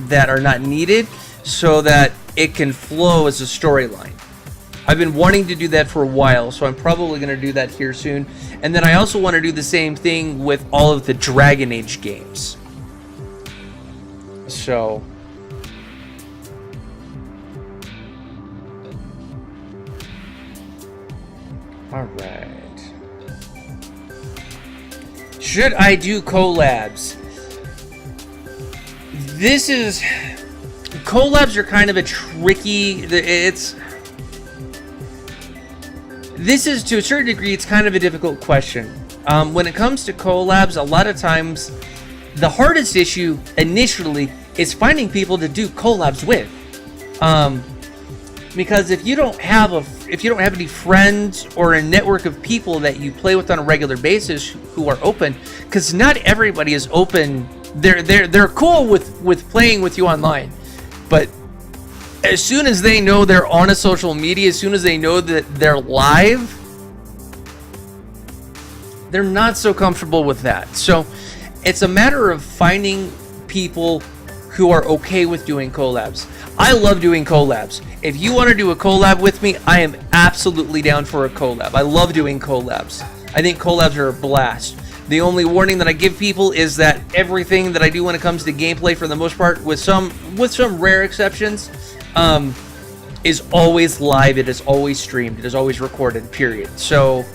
that are not needed so that it can flow as a storyline. I've been wanting to do that for a while, so I'm probably going to do that here soon. And then I also want to do the same thing with all of the Dragon Age games. So all right. Should I do collabs? Collabs are kind of a tricky, this is, to a certain degree, it's kind of a difficult question. When it comes to collabs, a lot of times, the hardest issue initially is finding people to do collabs with. Because if you don't have any friends or a network of people that you play with on a regular basis who are open, because not everybody is open. They're cool with playing with you online, but as soon as they know they're on a social media, as soon as they know that they're live, they're not so comfortable with that. So it's a matter of finding people who are okay with doing collabs. I love doing collabs. If you want to do a collab with me, I am absolutely down for a collab. I love doing collabs. I think collabs are a blast. The only warning that I give people is that everything that I do when it comes to gameplay, for the most part, with some rare exceptions, is always live. It is always streamed. It is always recorded, period. So,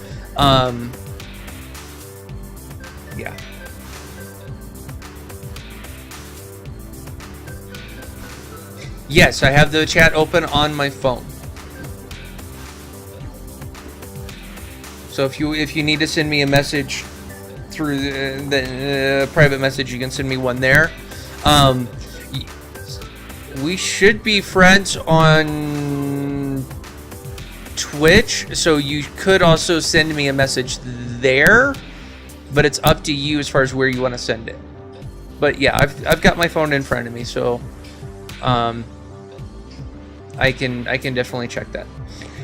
yeah. Yes, I have the chat open on my phone. So if you need to send me a message through the private message, you can send me one there. We should be friends on Twitch, so you could also send me a message there, but it's up to you as far as where you want to send it. But yeah, I've got my phone in front of me, so I can definitely check that.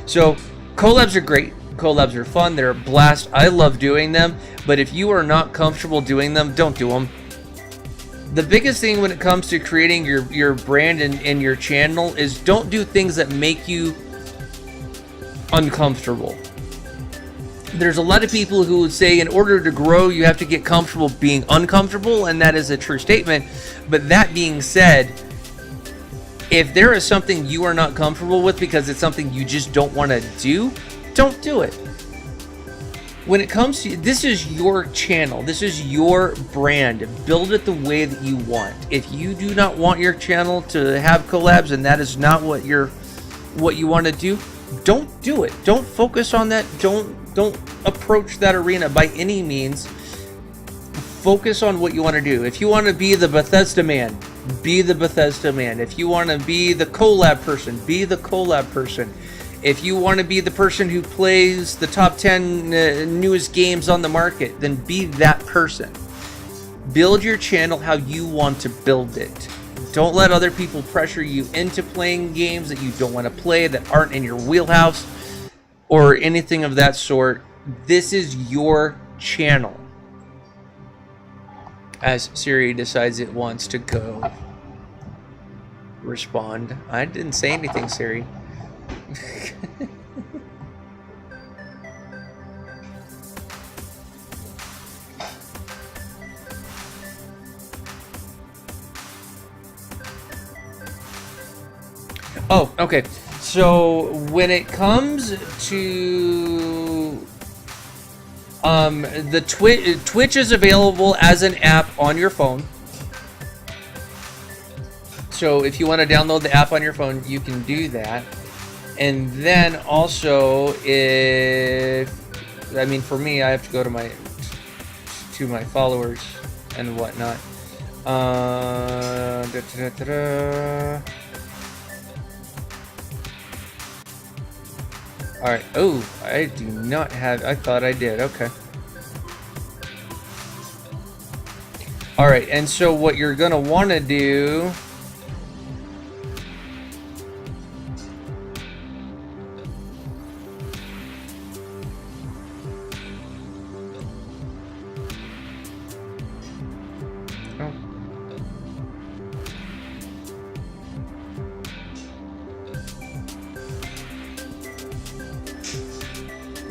So collabs are great. Collabs are fun. They're a blast. I love doing them. But if you are not comfortable doing them, don't do them. The biggest thing when it comes to creating your brand and your channel is don't do things that make you uncomfortable. There's a lot of people who would say in order to grow, you have to get comfortable being uncomfortable, and that is a true statement. But that being said, if there is something you are not comfortable with because it's something you just don't want to do, don't do it. When it comes to, this is your channel, this is your brand, build it the way that you want. If you do not want your channel to have collabs and that is not what you want to do, don't do it. Don't focus on that. Don't approach that arena by any means. Focus on what you want to do. If you want to be the Bethesda man, be the Bethesda man. If you want to be the collab person, be the collab person. If you want to be the person who plays the top 10 newest games on the market, then be that person. Build your channel how you want to build it. Don't let other people pressure you into playing games that you don't want to play, that aren't in your wheelhouse, or anything of that sort. This is your channel. As Siri decides it wants to go respond. I didn't say anything, Siri. Oh, okay. So when it comes to the Twitch is available as an app on your phone. So if you want to download the app on your phone, you can do that. And then also, for me, I have to go to my followers and whatnot. All right. Oh, I do not have. I thought I did. Okay. All right. And so what you're gonna want to do.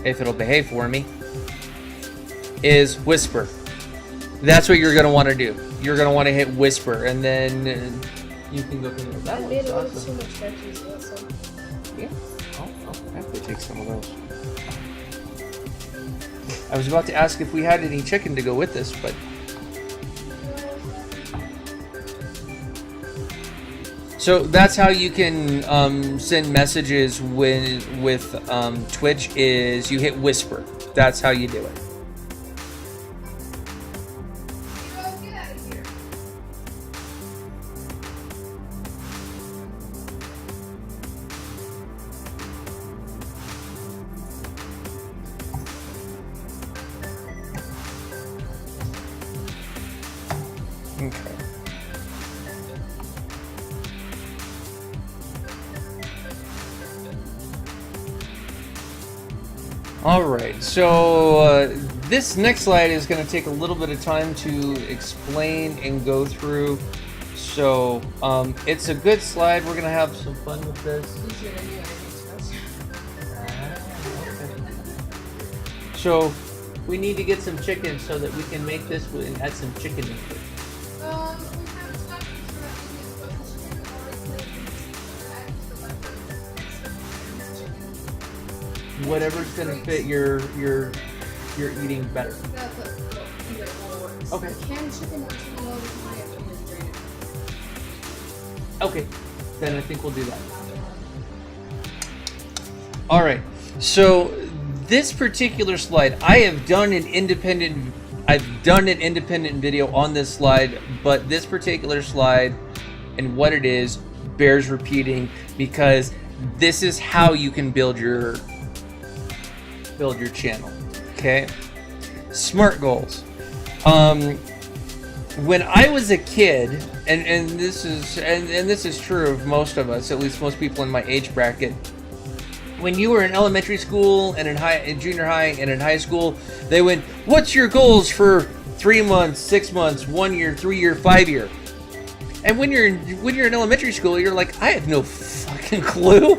If it'll behave for me, is whisper. That's what you're going to want to do. You're going to want to hit whisper, and then you can go from there. That one's awesome. Too much veggies, also. Yeah. I'll have to take some of those. I was about to ask if we had any chicken to go with this, but... So that's how you can send messages with Twitch, is you hit whisper. That's how you do it. Okay. Alright, so this next slide is going to take a little bit of time to explain and go through. So it's a good slide. We're going to have some fun with this. So we need to get some chicken so that we can make this and add some chicken into it. Whatever's gonna fit your eating better. Okay. Canned chicken or chicken low with my opinion. Okay. then I think we'll do that. All right. So this particular slide, I've done an independent video on this slide, but this particular slide and what it is bears repeating, because this is how you can build your channel. Okay. SMART goals. When I was a kid, and this is true of most of us, at least most people in my age bracket, when you were in elementary school and in junior high and in high school, they went, "What's your goals for 3 months, 6 months, 1 year, 3 year, 5 year?" And when you're in elementary school, you're like, "I have no fucking clue.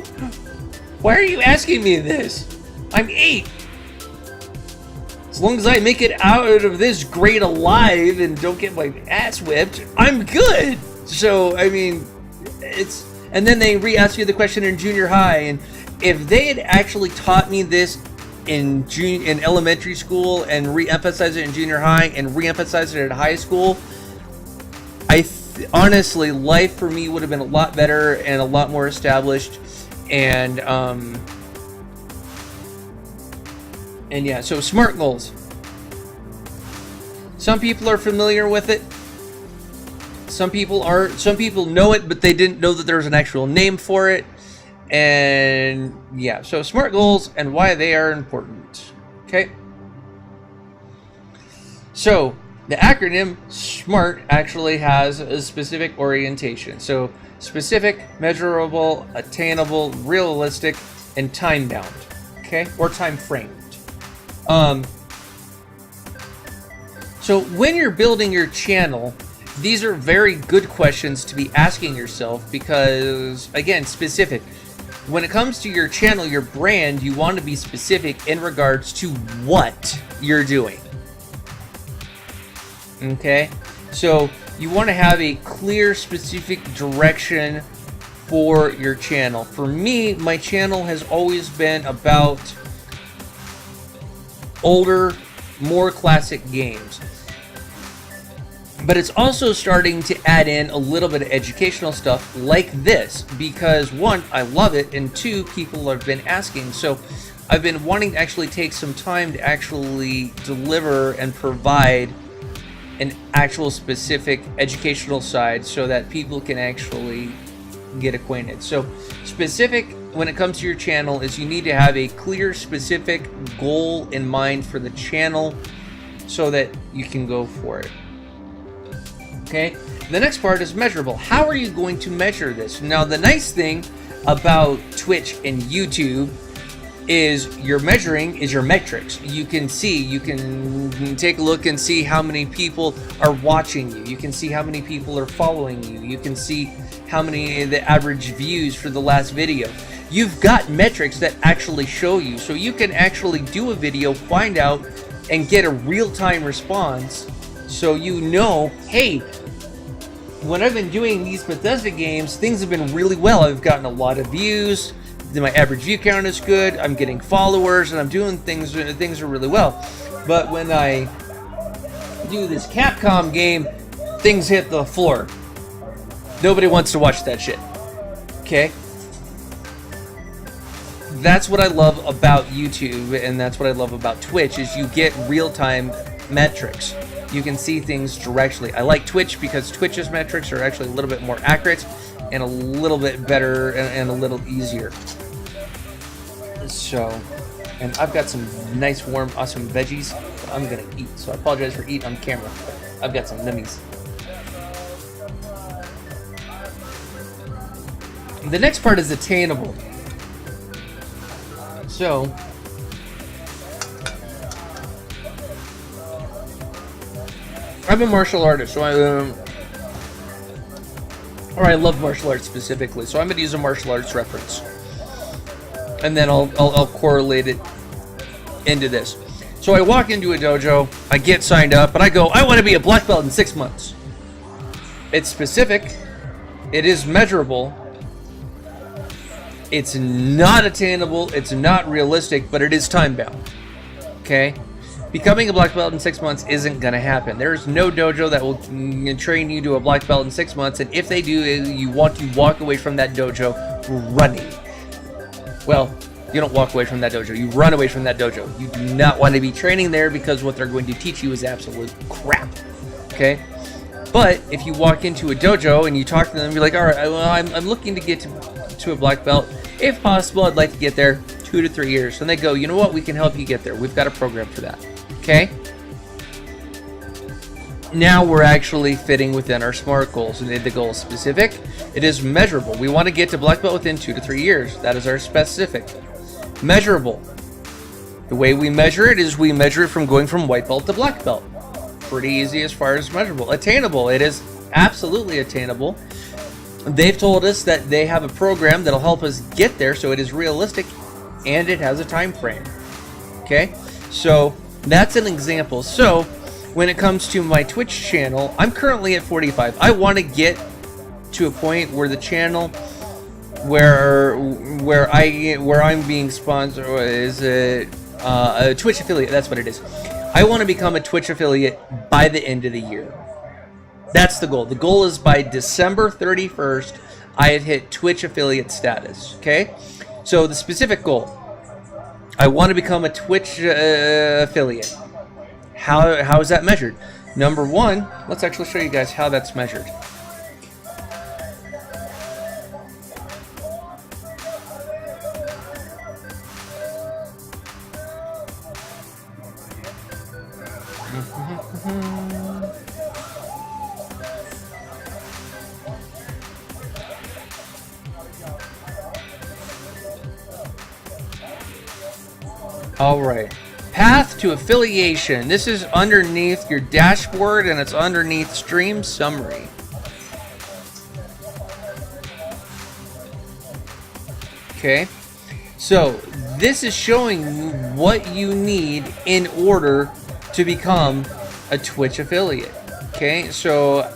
Why are you asking me this? I'm 8. As long as I make it out of this grade alive and don't get my ass whipped, I'm good." So I mean, and then they re-ask you the question in junior high, and if they had actually taught me this in elementary school and re-emphasized it in junior high and re-emphasized it at high school, honestly, life for me would have been a lot better and a lot more established. And yeah, so SMART goals. Some people are familiar with it. Some people aren't. Some people know it, but they didn't know that there was an actual name for it. And yeah, so SMART goals and why they are important. Okay. So the acronym SMART actually has a specific orientation. So specific, measurable, attainable, realistic, and time bound. Okay, or time framed. So when you're building your channel, these are very good questions to be asking yourself, because again, specific. When it comes to your channel, your brand, you want to be specific in regards to what you're doing. Okay? So you want to have a clear, specific direction for your channel. For me, my channel has always been about older, more classic games. But it's also starting to add in a little bit of educational stuff like this, because one, I love it, and two, people have been asking. So I've been wanting to actually take some time to actually deliver and provide an actual specific educational side so that people can actually get acquainted. So specific when it comes to your channel is you need to have a clear, specific goal in mind for the channel so that you can go for it. Okay, the next part is measurable. How are you going to measure this? Now, the nice thing about Twitch and YouTube is your measuring is your metrics. You can see, you can take a look and see how many people are watching you. You can see how many people are following you. You can see how many the average views for the last video. You've got metrics that actually show you. So you can actually do a video, find out, and get a real-time response. So you know, hey, when I've been doing these Bethesda games, things have been really well. I've gotten a lot of views. My average view count is good. I'm getting followers, and I'm doing things are really well. But when I do this Capcom game, things hit the floor. Nobody wants to watch that shit. Okay? That's what I love about YouTube, and that's what I love about Twitch, is you get real-time metrics. You can see things directly. I like Twitch because Twitch's metrics are actually a little bit more accurate and a little bit better and a little easier. So, and I've got some nice, warm, awesome veggies that I'm gonna eat. So I apologize for eating on camera. I've got some nummies. The next part is attainable. So, I'm a martial artist, so I love martial arts specifically. So I'm going to use a martial arts reference, and then I'll correlate it into this. So I walk into a dojo, I get signed up, and I go, I want to be a black belt in 6 months. It's specific, it is measurable, it's not attainable, it's not realistic, but it is time bound. Okay? Becoming a black belt in 6 months isn't going to happen. There's no dojo that will train you to a black belt in 6 months, and if they do, you want to walk away from that dojo running. Well, you don't walk away from that dojo, you run away from that dojo. You do not want to be training there because what they're going to teach you is absolute crap. Okay? But if you walk into a dojo and you talk to them and be like, all right, well, I'm looking to get to a black belt. If possible, I'd like to get there 2 to 3 years. And they go, you know what? We can help you get there. We've got a program for that. Okay? Now we're actually fitting within our SMART goals. And the goal is specific. It is measurable. We want to get to black belt within 2 to 3 years. That is our specific. Measurable. The way we measure it is we measure it from going from white belt to black belt. Pretty easy as far as measurable. Attainable. It is absolutely attainable. They've told us that they have a program that'll help us get there, so it is realistic and it has a time frame. Okay? So that's an example. So when it comes to my Twitch channel, I'm currently at 45. I want to get to a point where the channel where I'm being sponsored is a Twitch affiliate. That's what it is. I want to become a Twitch affiliate by the end of the year. That's the goal. The goal is by December 31st, I have hit Twitch affiliate status. Okay? So the specific goal, I want to become a Twitch affiliate. How is that measured? Number one, let's actually show you guys how that's measured. All right. Path to affiliation. This is underneath your dashboard and it's underneath stream summary. Okay. So this is showing you what you need in order to become a Twitch affiliate. Okay. So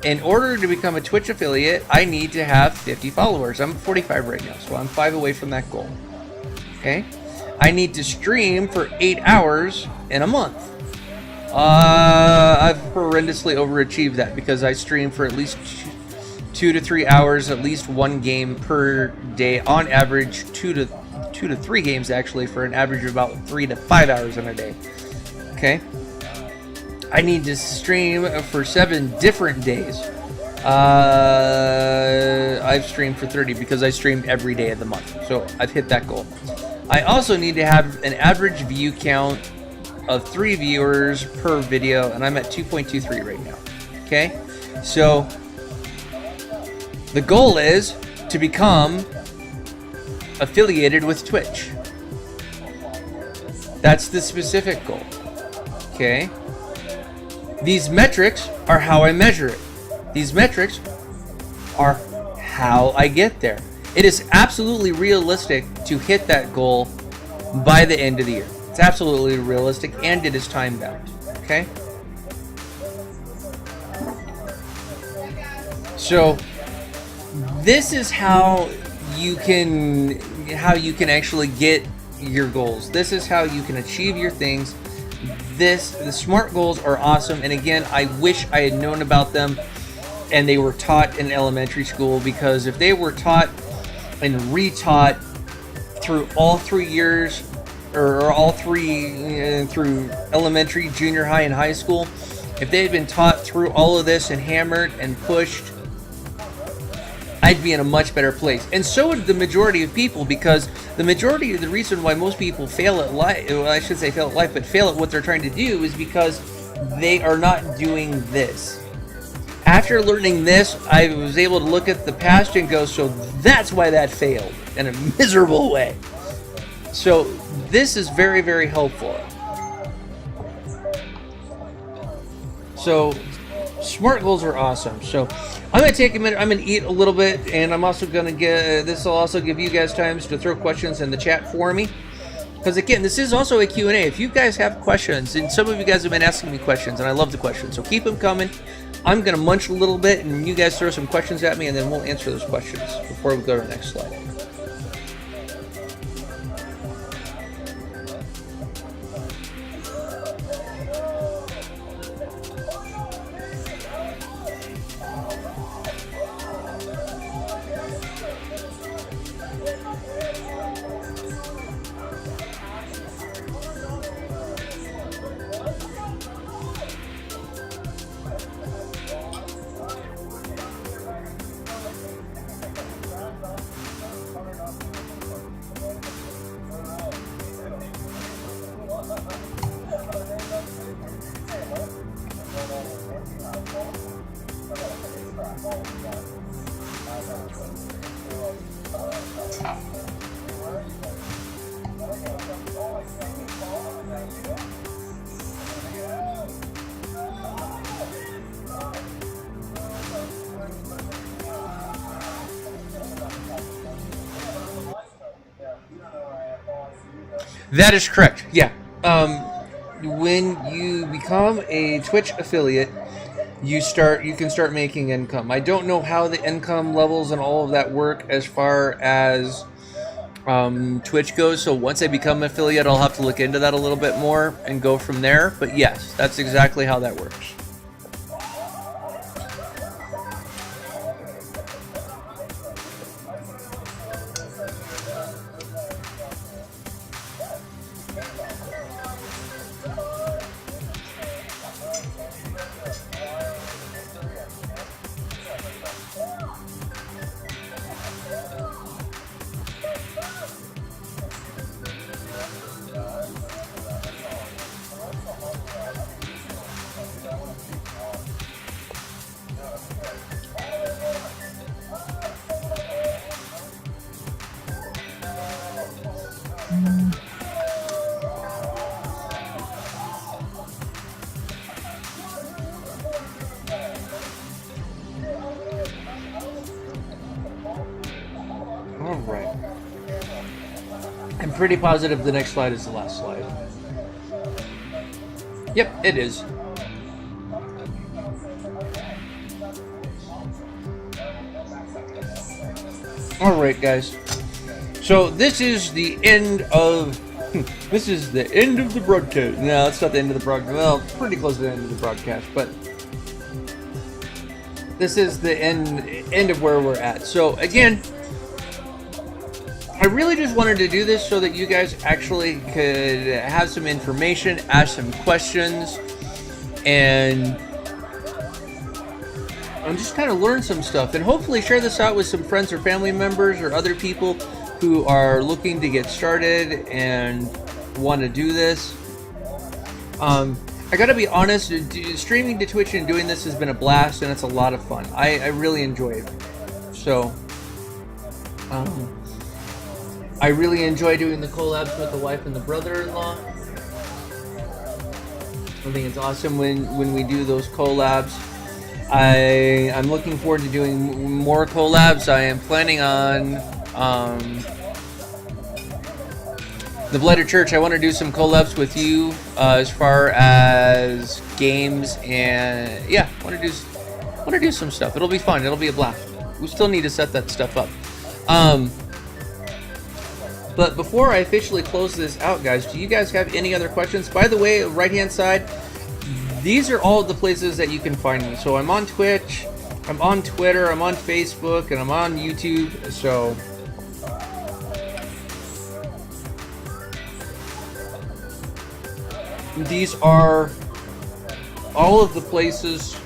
in order to become a Twitch affiliate, I need to have 50 followers. I'm 45 right now, so I'm 5 away from that goal. Okay. I need to stream for 8 hours in a month. I've horrendously overachieved that because I stream for at least 2 to 3 hours, at least 1 game per day. On average, 2 to 3 games actually, for an average of about 3 to 5 hours in a day. Okay. I need to stream for 7 different days. I've streamed for 30 because I streamed every day of the month. So I've hit that goal. I also need to have an average view count of 3 viewers per video, and I'm at 2.23 right now. Okay? So the goal is to become affiliated with Twitch. That's the specific goal. Okay? These metrics are how I measure it. These metrics are how I get there. It is absolutely realistic to hit that goal by the end of the year. It's absolutely realistic, and it is time bound. Okay? So this is how you can actually get your goals. This is how you can achieve your things. The SMART goals are awesome, and again, I wish I had known about them and they were taught in elementary school, because if they were taught and retaught through all 3 years, or all 3 through elementary, junior high, and high school, if they had been taught through all of this and hammered and pushed, I'd be in a much better place. And so would the majority of people, because the majority of the reason why most people fail at life, well, I should say fail at life, but fail at what they're trying to do, is because they are not doing this. After learning this, I was able to look at the past and go, so that's why that failed in a miserable way. So this is very, very helpful. So SMART goals are awesome. So I'm going to take a minute. I'm going to eat a little bit, and I'm also going to get, this will also give you guys time to throw questions in the chat for me. Because again, this is also a Q&A. If you guys have questions, and some of you guys have been asking me questions, and I love the questions, so keep them coming. I'm going to munch a little bit, and you guys throw some questions at me, and then we'll answer those questions before we go to the next slide. That is correct. Yeah. When you become a Twitch affiliate, you can start making income. I don't know how the income levels and all of that work as far as Twitch goes. So once I become an affiliate, I'll have to look into that a little bit more and go from there. But yes, that's exactly how that works. All right. I'm pretty positive the next slide is the last slide. Yep, it is. All right, guys. So this is the end of the broadcast. No, it's not the end of the broadcast. Well, it's pretty close to the end of the broadcast, but this is the end of where we're at. So again, I really just wanted to do this so that you guys actually could have some information, ask some questions, and just kind of learn some stuff, and hopefully share this out with some friends or family members or other people who are looking to get started and want to do this. I gotta be honest, streaming to Twitch and doing this has been a blast, and it's a lot of fun. I really enjoy it. So, I really enjoy doing the collabs with the wife and the brother-in-law. I think it's awesome when we do those collabs. I'm looking forward to doing more collabs. I am planning on the Blighter Church. I want to do some collabs with you as far as games, and yeah, want to do some stuff. It'll be fun. It'll be a blast. We still need to set that stuff up. But before I officially close this out, guys, do you guys have any other questions? By the way, right-hand side, these are all the places that you can find me. So I'm on Twitch, I'm on Twitter, I'm on Facebook, and I'm on YouTube. So these are all of the places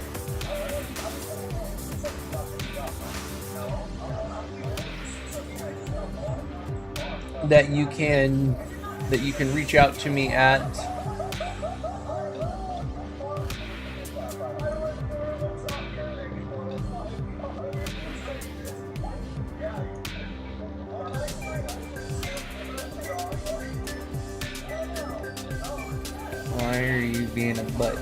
that you can reach out to me at. Why are you being a butt?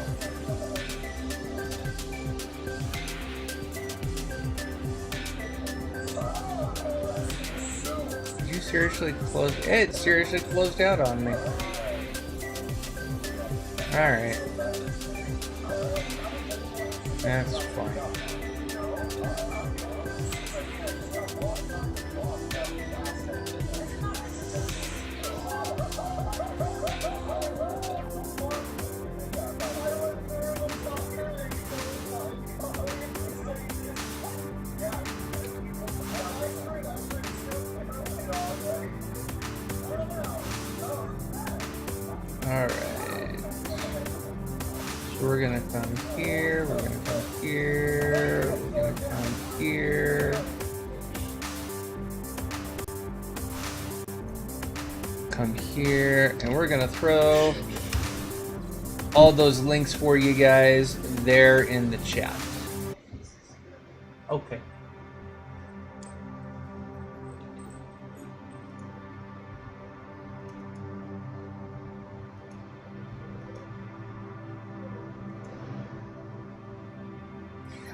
You seriously closed it? Seriously closed out on me. Alright. That's fine. Alright. So we're gonna come here, we're gonna come here, we're gonna come here. Come here, and we're gonna throw all those links for you guys there in the chat. Okay.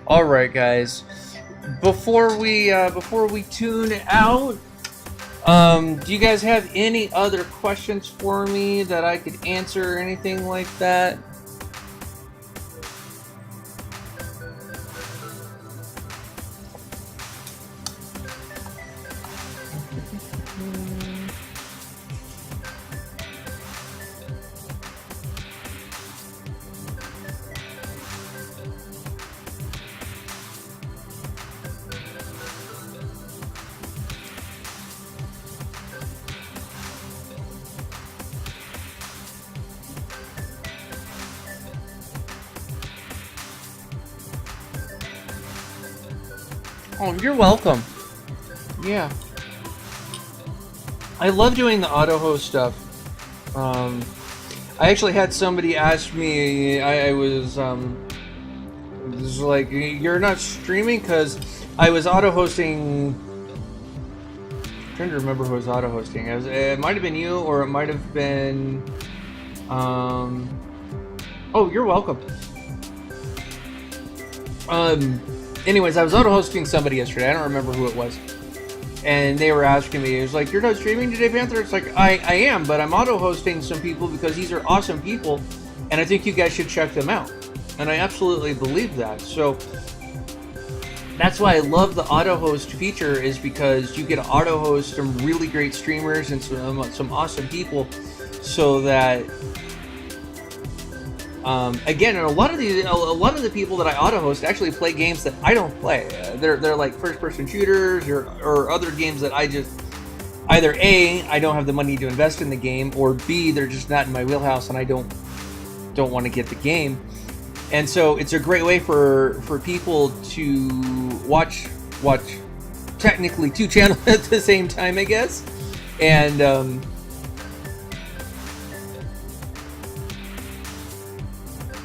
All right, guys. Before we tune out, Do you guys have any other questions for me that I could answer or anything like that? Oh, you're welcome. Yeah. I love doing the auto host stuff. I actually had somebody ask me, I was like, you're not streaming? Because I was auto hosting. I'm trying to remember who was auto hosting. It might have been you, or it might have been. Oh, you're welcome. Anyways, I was auto hosting somebody yesterday. I don't remember who it was. And they were asking me, it was like, you're not streaming today, Panther? It's like, I am, but I'm auto hosting some people because these are awesome people, and I think you guys should check them out. And I absolutely believe that. So that's why I love the auto host feature, is because you get to auto host some really great streamers and some awesome people, so that again, and a lot of the people that I auto host actually play games that I don't play. They're like first-person shooters or other games that I just either A, I don't have the money to invest in the game, or B, they're just not in my wheelhouse and I don't want to get the game. And so it's a great way for people to watch technically two channels at the same time, I guess. And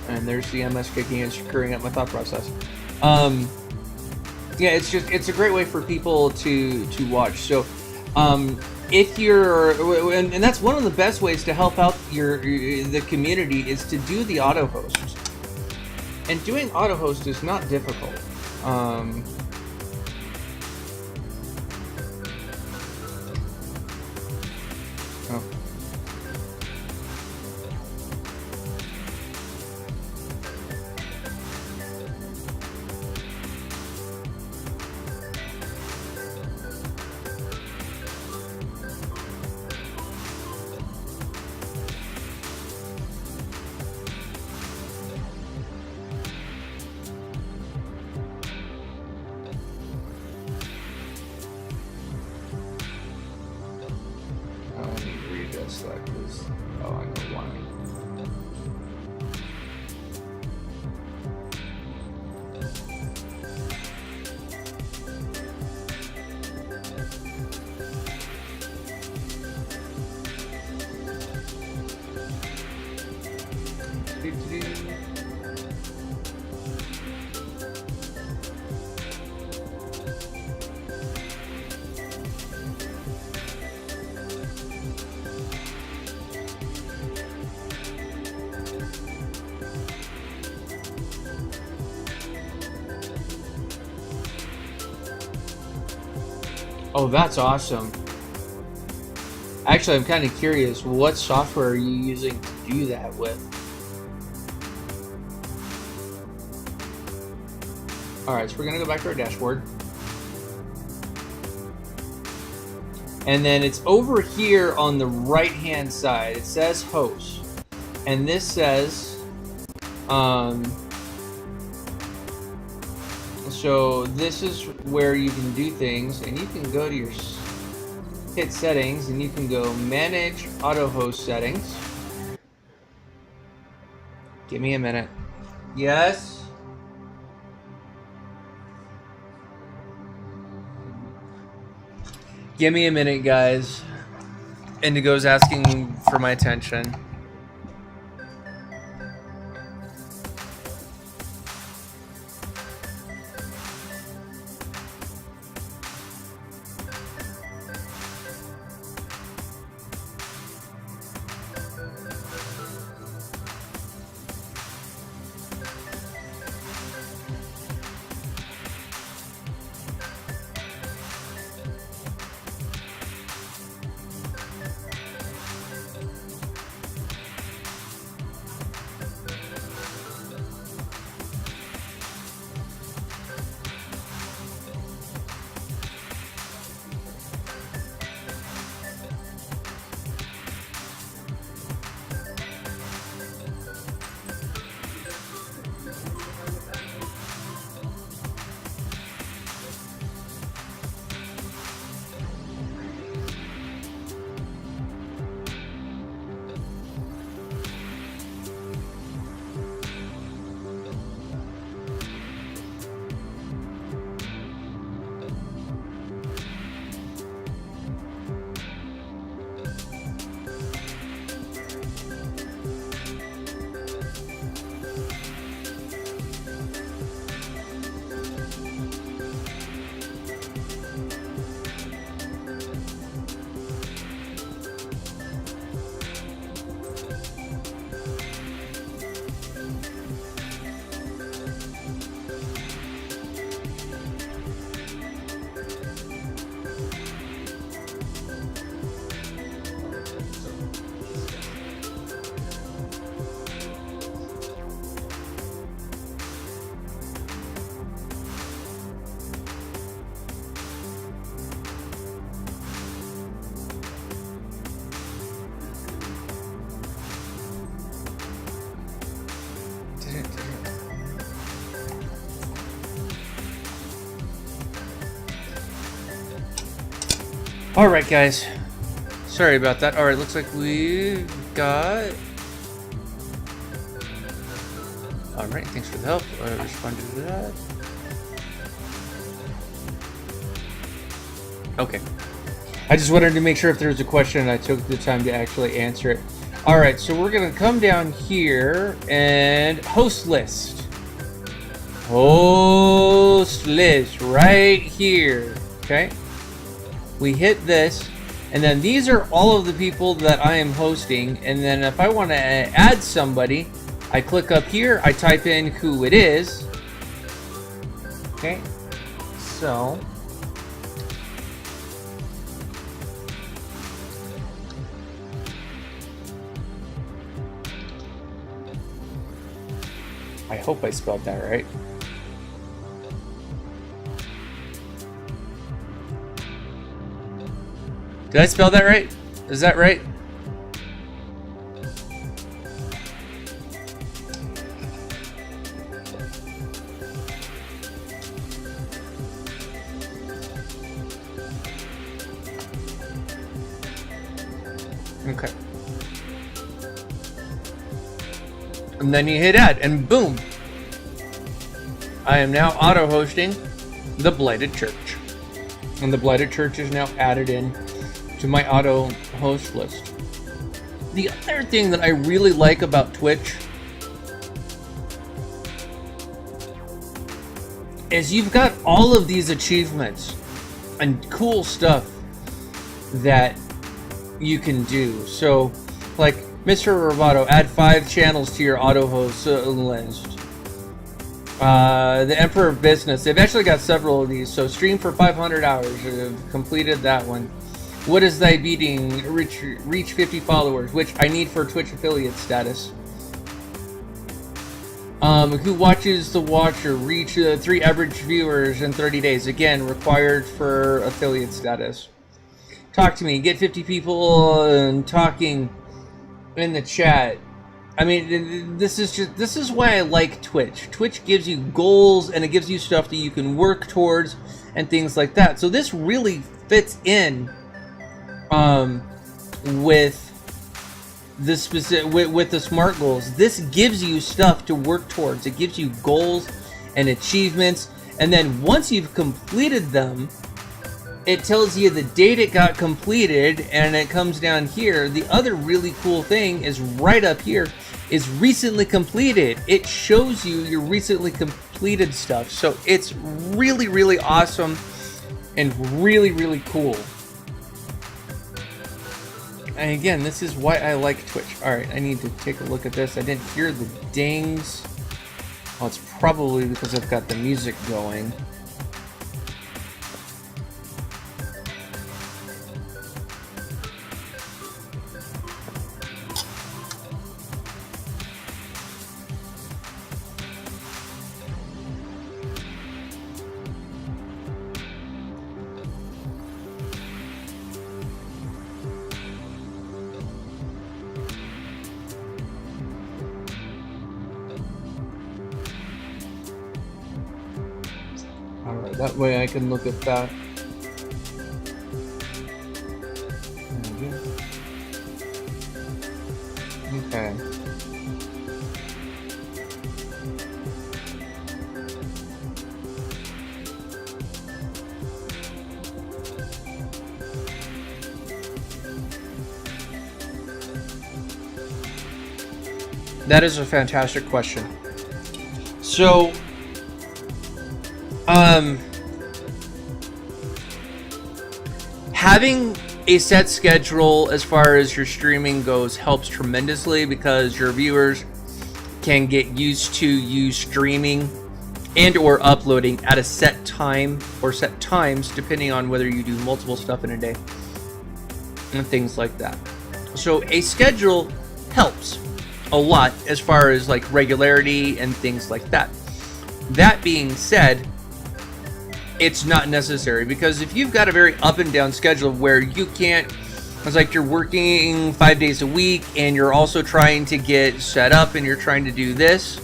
and there's the MS kicking in, screwing up my thought process. Yeah, it's a great way for people to watch. So if you're, and that's one of the best ways to help out the community, is to do the auto host. And doing auto host is not difficult. Oh, that's awesome. Actually, I'm kind of curious, what software are you using to do that with? Alright, so we're going to go back to our dashboard. And then it's over here on the right-hand side. It says host. And this says... so this is where you can do things, and you can go to your... hit settings, and you can go manage auto host settings. Give me a minute. Yes? Give me a minute, guys. Indigo's asking for my attention. All right, guys. Sorry about that. All right, looks like we've got. All right, thanks for the help. I responded to that. Okay. I just wanted to make sure if there was a question and I took the time to actually answer it. All right, so we're gonna come down here and host list. Host list right here. Okay. We hit this, and then these are all of the people that I am hosting. And then if I want to add somebody, I click up here, I type in who it is. Okay, so I hope I spelled that right. Did I spell that right? Is that right? Okay. And then you hit add, and boom! I am now auto-hosting the Blighted Church. And the Blighted Church is now added in to my auto-host list. The other thing that I really like about Twitch is you've got all of these achievements and cool stuff that you can do. So, like Mr. Roboto, add 5 channels to your auto-host list. The Emperor of Business, they've actually got several of these. So, stream for 500 hours. I've completed that one. What is thy beating? Reach 50 followers, which I need for Twitch affiliate status. Who watches the watcher? Reach 3 average viewers in 30 days. Again, required for affiliate status. Talk to me. Get 50 people talking in the chat. I mean, this is why I like Twitch. Twitch gives you goals and it gives you stuff that you can work towards and things like that. So this really fits in with the specific with the SMART goals. This gives you stuff to work towards. It gives you goals and achievements, and then once you've completed them, it tells you the date it got completed, and it comes down here. The other really cool thing is right up here is recently completed. It shows you your recently completed stuff. So it's really, really awesome and really, really cool. And again, this is why I like Twitch. Alright, I need to take a look at this. I didn't hear the dings. Well, it's probably because I've got the music going. Alright, that way I can look at that. Okay. That is a fantastic question. So, having a set schedule as far as your streaming goes helps tremendously, because your viewers can get used to you streaming and or uploading at a set time or set times, depending on whether you do multiple stuff in a day and things like that. So a schedule helps a lot as far as like regularity and things like that. That being said, it's not necessary, because if you've got a very up and down schedule where you can't, it's like you're working 5 days a week and you're also trying to get set up and you're trying to do this,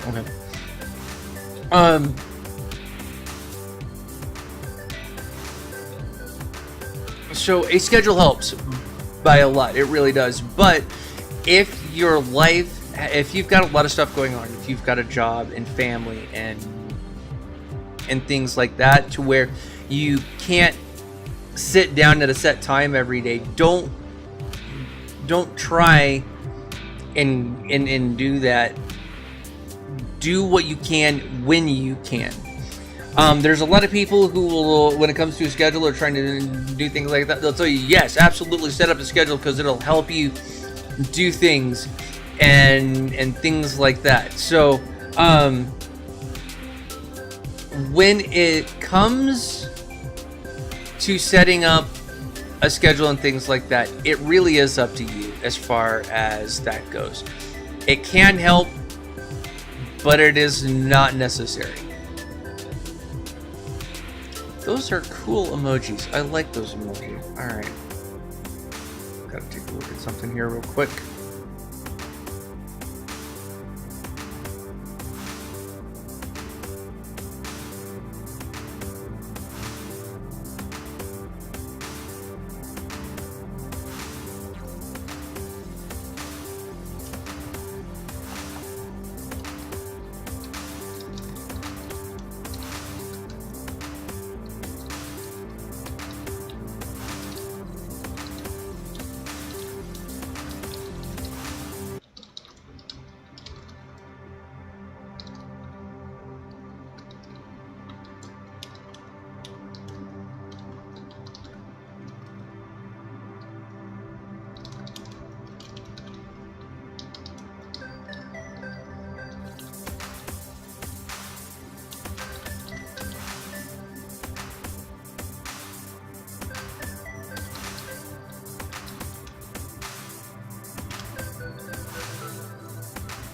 okay. So a schedule helps by a lot. It really does. But if you've got a lot of stuff going on, if you've got a job and family and things like that, to where you can't sit down at a set time every day, don't try and do that. Do what you can when you can. There's a lot of people who will, when it comes to a schedule or trying to do things like that, they'll tell you, yes, absolutely set up a schedule because it'll help you do things and things like that. So when it comes to setting up a schedule and things like that, it really is up to you as far as that goes. It can help, but it is not necessary. Those are cool emojis. I like those emojis. Alright. Gotta take a look at something here real quick.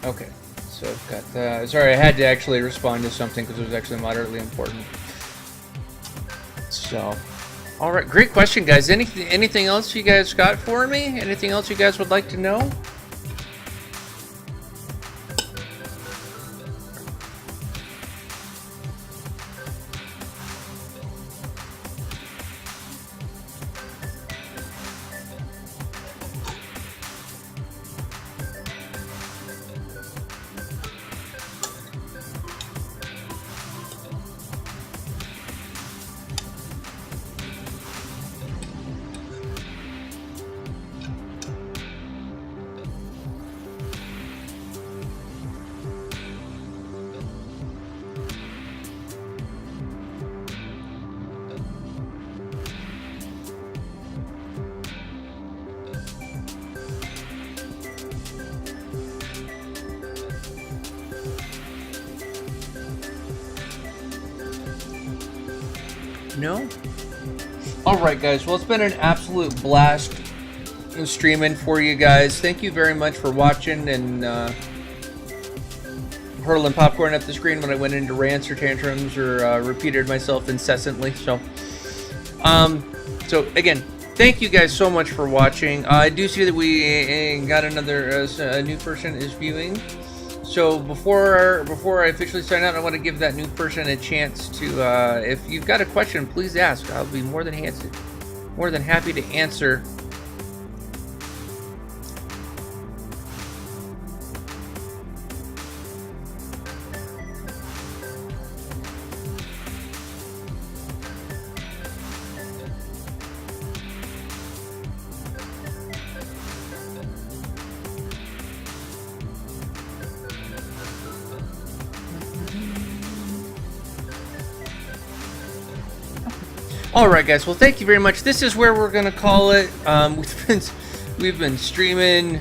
Okay, so I've got that. Sorry, I had to actually respond to something because it was actually moderately important. So, all right, great question, guys. Anything else you guys got for me? Anything else you guys would like to know? No? Alright guys, well it's been an absolute blast streaming for you guys. Thank you very much for watching and hurling popcorn at the screen when I went into rants or tantrums or repeated myself incessantly. So again, thank you guys so much for watching. I do see that we got another a new person is viewing. So before I officially sign out, I want to give that new person a chance to, if you've got a question, please ask. I'll be more than happy to answer. Alright guys, well thank you very much. This is where we're gonna call it. We've been streaming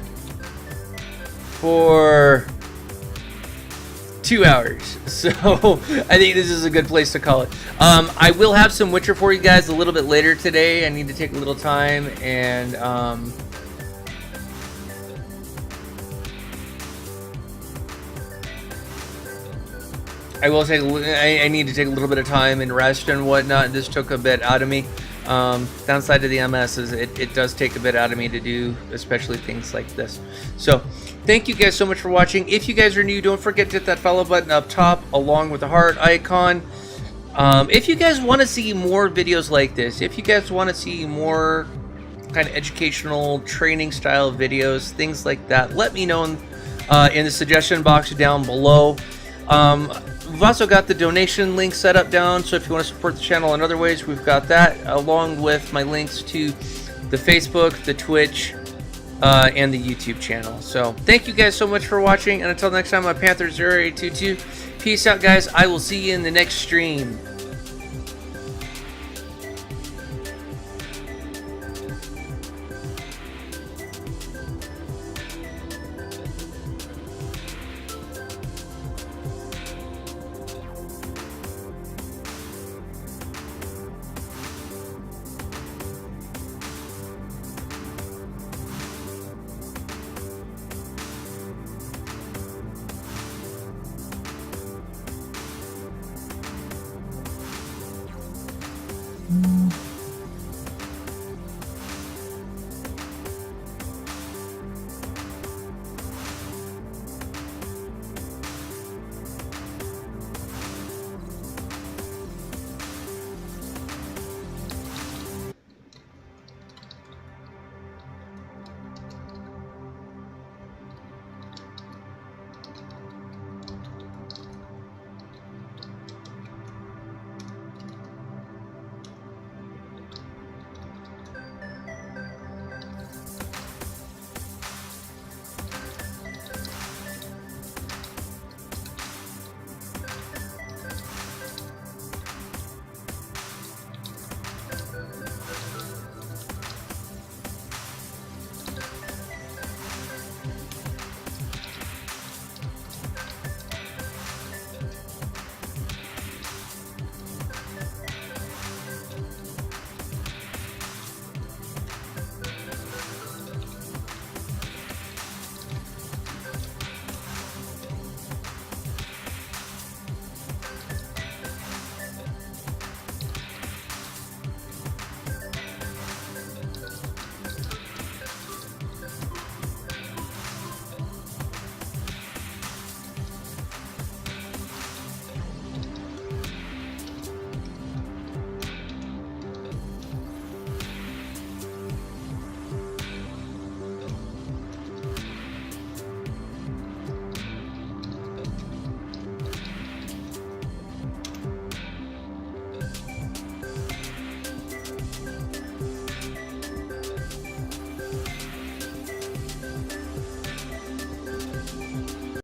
for 2 hours, so I think this is a good place to call it. I will have some Witcher for you guys a little bit later today. I need to take a little time and I will say I need to take a little bit of time and rest and whatnot. This took a bit out of me. Downside to the MS is it does take a bit out of me to do, especially things like this. So thank you guys so much for watching. If you guys are new, don't forget to hit that follow button up top along with the heart icon. If you guys want to see more videos like this, if you guys want to see more kind of educational training style videos, things like that, let me know in the suggestion box down below. We've also got the donation link set up down, so if you want to support the channel in other ways, we've got that, along with my links to the Facebook, the Twitch, and the YouTube channel. So thank you guys so much for watching, and until next time, I'm Panther0822. Peace out, guys. I will see you in the next stream. Mm-hmm.